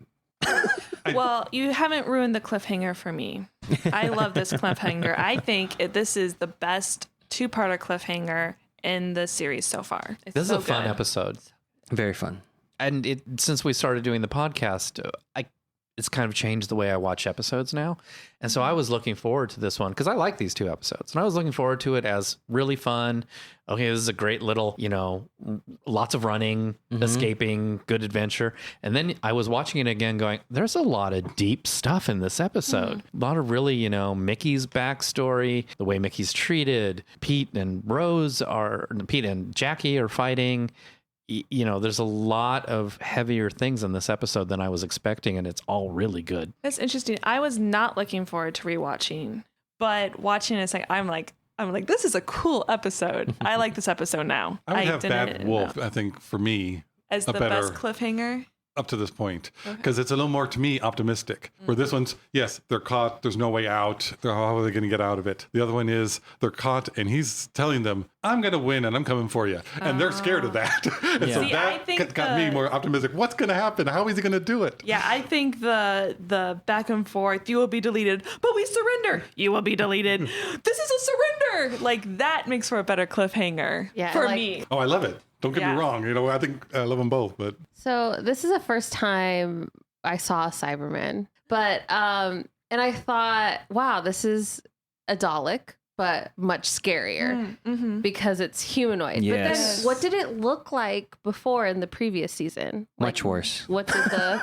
Well, you haven't ruined the cliffhanger for me. I love this cliffhanger. I think this is the best two-parter cliffhanger in the series so far. It's This so is a fun good. episode. Very fun. And since we started doing the podcast, it's kind of changed the way I watch episodes now. And so I was looking forward to this one because I like these two episodes. And I was looking forward to it as really fun. Okay, this is a great little, lots of running, escaping, good adventure. And then I was watching it again going, there's a lot of deep stuff in this episode. A lot of really, Mickey's backstory, the way Mickey's treated. Pete and Jackie are fighting. There's a lot of heavier things in this episode than I was expecting, and it's all really good. That's interesting. I was not looking forward to rewatching, but watching it, I'm like, this is a cool episode. I like this episode now. I would have didn't Bad Wolf, know. I think, for me, As a the better best cliffhanger. up to this point. Because it's a little more, to me, optimistic. Where this one's, yes, they're caught. There's no way out. How are they going to get out of it? The other one is they're caught, and he's telling them, I'm going to win, and I'm coming for you. And they're scared of that. And so See, I that think got me more optimistic. What's going to happen? How is he going to do it? Yeah, I think the back and forth, you will be deleted, but we surrender. You will be deleted. This is a surrender. Like, that makes for a better cliffhanger for me. Oh, I love it. Don't get Yeah. me wrong. I think I love them both, but So this is the first time I saw a Cyberman, but and I thought, wow, this is a Dalek, but much scarier because it's humanoid. Yes. But then, what did it look like before in the previous season? Much worse. What did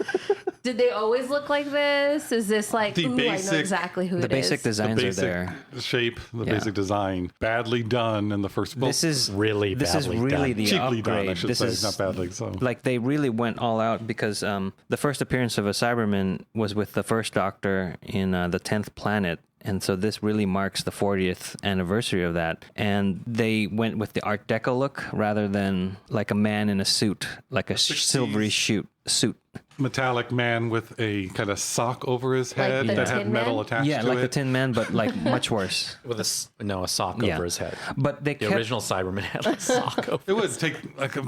did they always look like this? Is this like, The I know basic- exactly who The it basic is? designs the are there. basic shape, the Yeah. basic design, badly done in the first book. This is Really this is badly really done. the cheaply upgrade. done, I should This say, is not badly. So like they really went all out because the first appearance of a Cyberman was with the first Doctor in the 10th Planet. And so this really marks the 40th anniversary of that. And they went with the Art Deco look rather than like a man in a suit, like a silvery suit. metallic man with a kind of sock over his Like head the that had Tin metal Man? attached Yeah, to like it. the Tin Man, but like much worse. With a sock Yeah. over his head. But they The kept original Cyberman had a sock over. It would take like a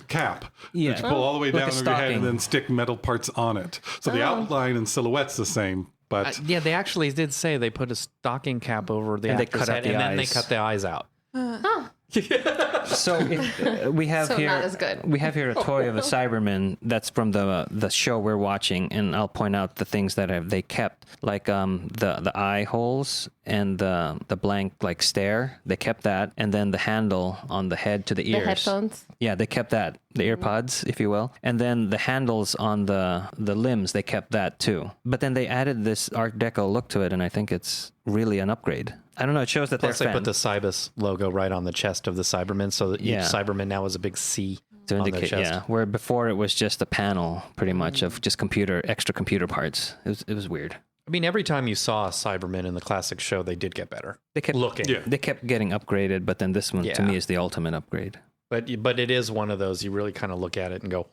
cap Yeah. that you pull all the way Like down a over your head stocking. and then stick metal parts on it. So the outline and silhouette's the same, but Yeah, they actually did say they put a stocking cap over the And they actor's cut out head, the and then they eyes. cut the eyes out. So we have So here not as good. we have here a toy of a Cyberman that's from the show we're watching, and I'll point out the things that they kept, like the eye holes and the blank like stare. They kept that, and then the handle on the head to the The ears. headphones. Yeah, they kept that, the earpods, if you will, and then the handles on the limbs. They kept that too, but then they added this Art Deco look to it, and I think it's really an upgrade. I don't know. It shows that Plus, they they're put the fans Cybus logo right on the chest of the Cyberman, so that each Yeah. Cyberman now is a big C to on their indicate, chest. yeah. Where before it was just a panel, pretty much, of just extra computer parts. It was weird. I mean, every time you saw a Cyberman in the classic show, they did get better. They kept looking. Yeah. They kept getting upgraded, but then this one to Yeah. me is the ultimate upgrade. But it is one of those you really kind of look at it and go,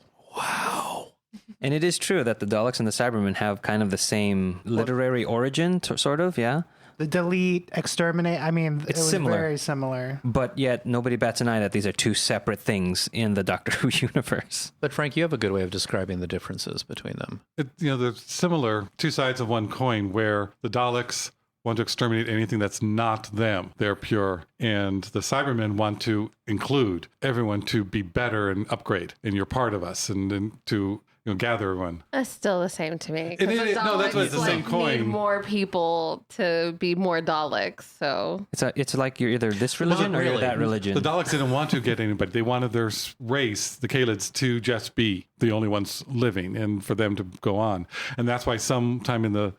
And it is true that the Daleks and the Cybermen have kind of the same literary origin, sort of, yeah. The delete, exterminate. I mean, It's it was similar. very similar. But yet nobody bats an eye that these are two separate things in the Doctor Who universe. But Frank, you have a good way of describing the differences between them. they're similar, two sides of one coin, where the Daleks want to exterminate anything that's not them. They're pure. And the Cybermen want to include everyone to be better and upgrade. And you're part of us, and then to gather everyone. That's still the same to me. 'cause It- the no, that's what Daleks, it's the same coin. Need more people to be more Daleks. So It's like you're either this religion or you're really. that religion. The Daleks didn't want to get anybody. They wanted their race, the Kalids, to just be the only ones living and for them to go on. And that's why sometime in the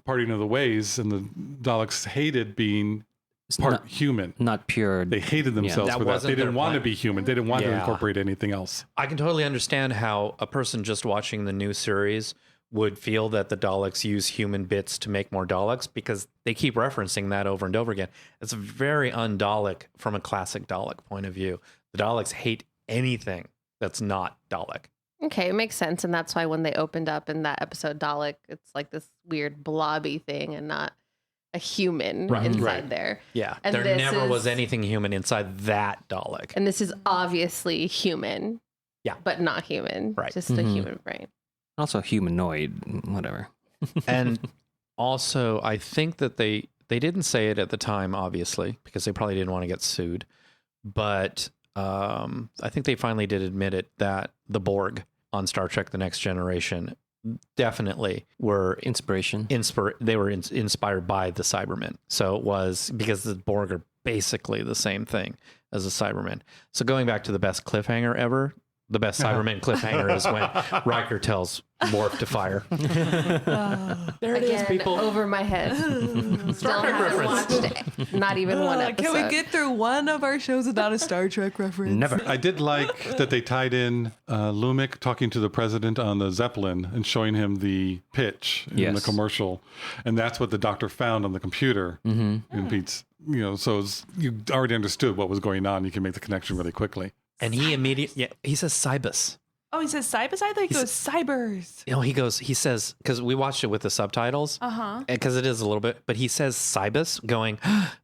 parting of the ways, and the Daleks hated being part human. Not pure. They hated themselves that for that. wasn't They didn't their want to plan. be human. They didn't want to Yeah. incorporate anything else. I can totally understand how a person just watching the new series would feel that the Daleks use human bits to make more Daleks, because they keep referencing that over and over again. It's very un-Dalek from a classic Dalek point of view. The Daleks hate anything that's not Dalek. okay, it makes sense, and that's why when they opened up in that episode Dalek, it's like this weird blobby thing and not a human inside right. there. Yeah, And there this never was is- anything human inside that Dalek. And this is obviously human. Yeah. But not human. Right. Just a human brain. Also humanoid, whatever. And also, I think that they didn't say it at the time, obviously, because they probably didn't want to get sued. But I think they finally did admit it, that the Borg on Star Trek: The Next Generation definitely were Inspiration. they were inspired by the Cybermen. So it was because the Borg are basically the same thing as the Cybermen. So going back to the best cliffhanger ever, the best Cybermen cliffhanger is when Riker tells Worf to fire. There it is, Again, people. over my head. Still Trek haven't reference. watched not even one episode. Can we get through one of our shows without a Star Trek reference? Never. I did like that they tied in Lumic talking to the president on the Zeppelin and showing him the pitch in the Yes. commercial. And that's what the doctor found on the computer in Pete's, so you already understood what was going on. You can make the connection really quickly. And he immediately, he says Cybus. Oh, he says Cybus? I think it goes Cybers. He says, because we watched it with the subtitles, because it is a little bit, but he says Cybus, going,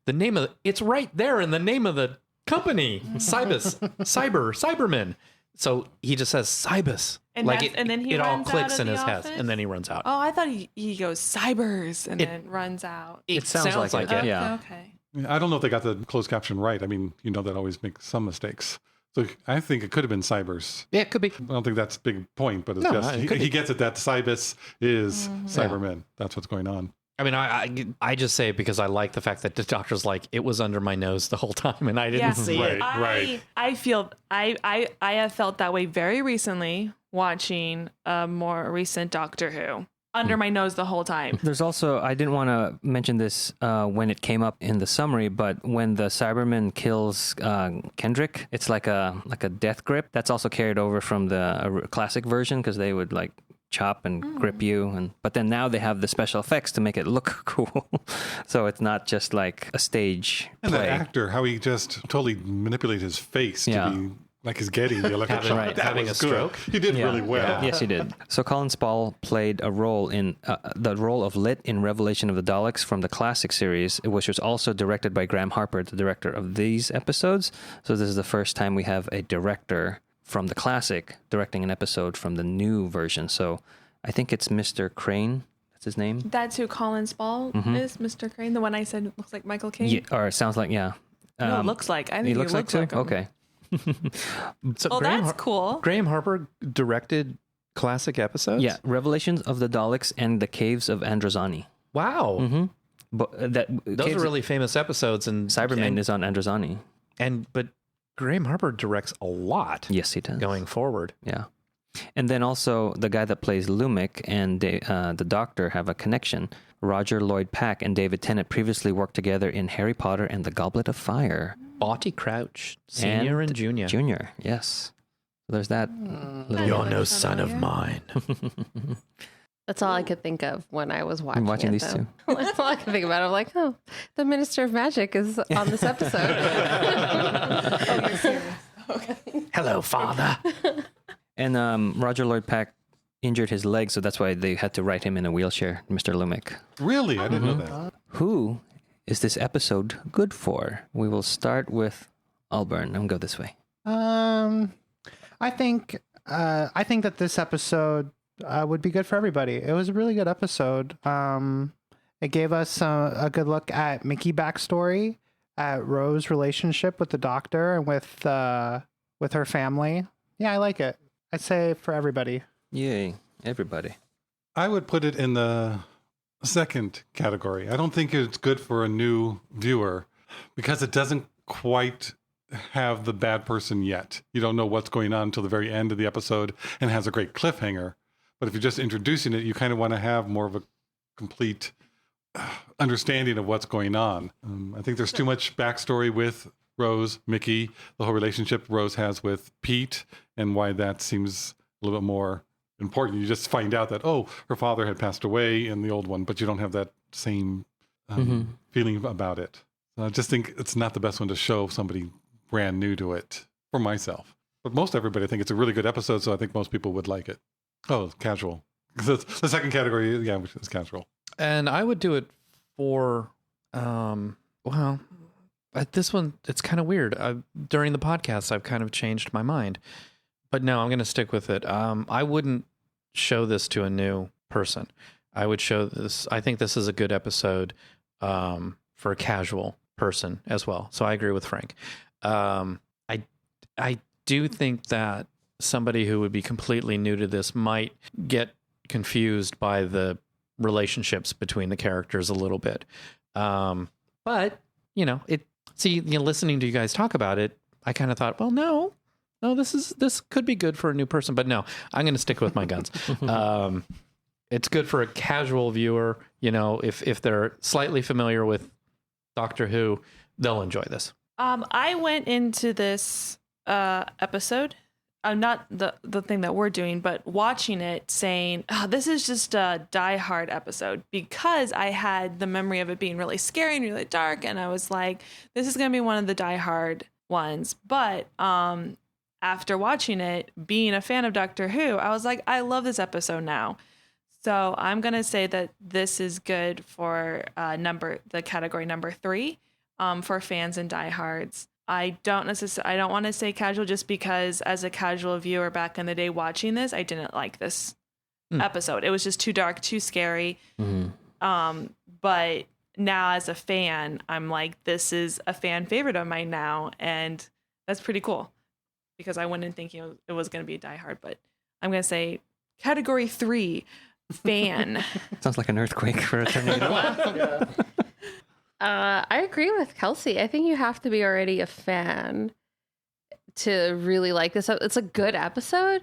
the name of, it's right there in the name of the company, Cybus, Cybermen. So he just says Cybus. And then he it all runs clicks out in of his the head, office? and then he runs out. Oh, I thought he goes Cybers and then runs out. It sounds like it, yeah. Okay. I don't know if they got the closed caption right. I mean, that always makes some mistakes. So I think it could have been Cybers. Yeah, it could be. I don't think that's a big point, but it's No, just it could he be. gets it that Cybus is Cybermen. That's what's going on. I mean, I just say it because I like the fact that the doctor's like, it was under my nose the whole time and I didn't see it. Right. I have felt that way very recently watching a more recent Doctor Who. Under my nose the whole time. There's also, I didn't want to mention this when it came up in the summary, but when the Cyberman kills Kendrick, it's like a death grip. That's also carried over from the classic version, because they would like chop and grip you, but then now they have the special effects to make it look cool. So it's not just like a stage And play. that actor, how he just totally manipulated his face Yeah. to be like he's getting the electric shock. Right, That having was a good. stroke. He did Yeah. really well. Yes, he did. So Colin Spall played a role in the role of Lit in Revelation of the Daleks from the classic series, which was also directed by Graham Harper, the director of these episodes. So this is the first time we have a director from the classic directing an episode from the new version. So I think it's Mr. Crane. That's his name. That's who Colin Spall is, Mr. Crane. The one I said looks like Michael Caine. Yeah, or it sounds like, yeah. No, it looks like. I think He looks like too? him. Okay. So Well, that's cool. Graham Harper directed classic episodes? Yeah, Revelations of the Daleks and the Caves of Androzani. Wow. But Those are really famous episodes. And Cybermen is on Androzani. But Graham Harper directs a lot Yes, he does. going forward. Yeah. And then also the guy that plays Lumic and the Doctor have a connection. Roger Lloyd Pack and David Tennant previously worked together in Harry Potter and the Goblet of Fire. Barty Crouch, Senior and Junior. Junior, yes. So there's that. Little You're no son of mine. That's all I could think of when I was watching it, these though. two. That's all I could think about. I'm like, oh, the Minister of Magic is on this episode. Hello, Father. And Roger Lloyd Pack injured his leg, so that's why they had to write him in a wheelchair, Mr. Lumic. Really? I didn't know that. Who is this episode good for? We will start with Alburn and go this way. I think that this episode would be good for everybody. It was a really good episode. It gave us a good look at Mickey backstory, at Rose's relationship with the Doctor and with her family. Yeah, I like it. I'd say for everybody. Yay, everybody. I would put it in the second category. I don't think it's good for a new viewer because it doesn't quite have the bad person yet. You don't know what's going on until the very end of the episode and has a great cliffhanger. But if you're just introducing it, you kind of want to have more of a complete understanding of what's going on. I think there's too much backstory with Rose, Mickey, the whole relationship Rose has with Pete, and why that seems a little bit more important. You just find out that, oh, her father had passed away in the old one, but you don't have that same feeling about it. So I just think it's not the best one to show somebody brand new to it for myself. But most everybody, I think it's a really good episode, so I think most people would like it. Oh, casual. The second category, yeah, which is casual. And I would do it for, this one, it's kind of weird. During the podcast, I've kind of changed my mind. But no, I'm going to stick with it. I wouldn't show this to a new person. I would show this. I think this is a good episode for a casual person as well. So I agree with Frank. I do think that somebody who would be completely new to this might get confused by the relationships between the characters a little bit. But listening to you guys talk about it, I kind of thought, well, no, this could be good for a new person, but no, I'm going to stick with my guns. It's good for a casual viewer. If they're slightly familiar with Doctor Who, they'll enjoy this. I went into this episode, not the thing that we're doing, but watching it saying, this is just a Die Hard episode, because I had the memory of it being really scary and really dark. And I was like, this is going to be one of the Die Hard ones. But after watching it, being a fan of Doctor Who, I was like, I love this episode now. So I'm going to say that this is good for the category number 3 for fans and diehards. I don't want to say casual, just because as a casual viewer back in the day watching this, I didn't like this episode. It was just too dark, too scary. But now as a fan, I'm like, this is a fan favorite of mine now. And that's pretty cool, because I went in thinking it was going to be a Die Hard, but I'm going to say category 3, fan. Sounds like an earthquake for a tornado. I agree with Kelsey. I think you have to be already a fan to really like this. It's a good episode,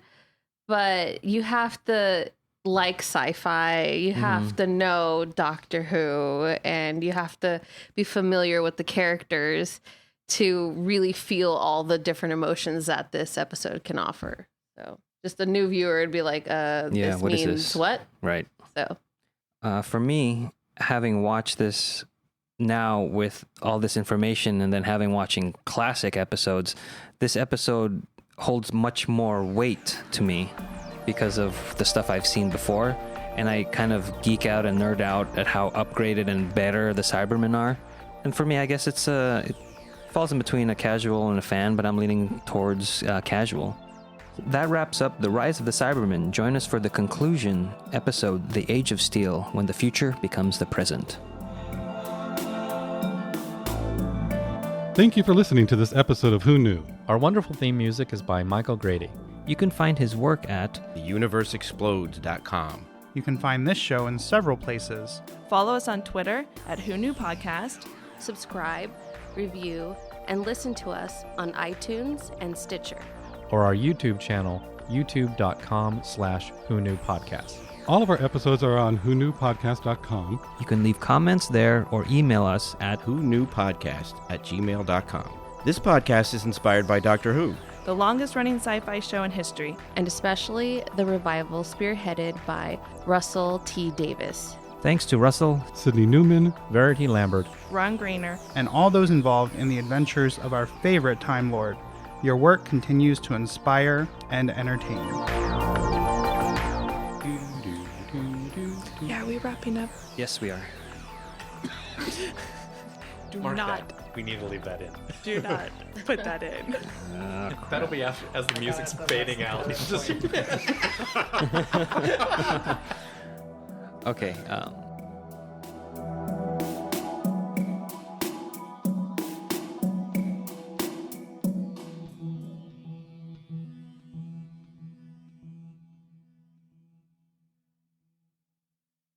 but you have to like sci-fi. You have to know Doctor Who, and you have to be familiar with the characters to really feel all the different emotions that this episode can offer. So just a new viewer would be like, this what means is this? what? Right. So for me, having watched this now with all this information, and then having watching classic episodes, this episode holds much more weight to me because of the stuff I've seen before, and I kind of geek out and nerd out at how upgraded and better the Cybermen are. And for me, I guess it falls in between a casual and a fan, but I'm leaning towards casual. That wraps up The Rise of the Cybermen. Join us for the conclusion episode, The Age of Steel, when the future becomes the present. Thank you for listening to this episode of Who Knew? Our wonderful theme music is by Michael Grady. You can find his work at theuniverseexplodes.com. You can find this show in several places. Follow us on Twitter at Who Knew Podcast. Subscribe, review, and listen to us on iTunes and Stitcher. Or our YouTube channel, youtube.com/Who Knew Podcast. All of our episodes are on whoknewpodcast.com. You can leave comments there or email us at whoknewpodcast@gmail.com. This podcast is inspired by Doctor Who. The longest running sci-fi show in history. And especially the revival spearheaded by Russell T. Davis. Thanks to Russell, Sydney Newman, Verity Lambert, Ron Greener, And all those involved in the adventures of our favorite Time Lord. Your work continues to inspire and entertain. Yeah, are we wrapping up? yes, we are. Do Mark not, that. We need to leave that in. do not put that in. That'll be after, as the music's fading out. It's just Okay.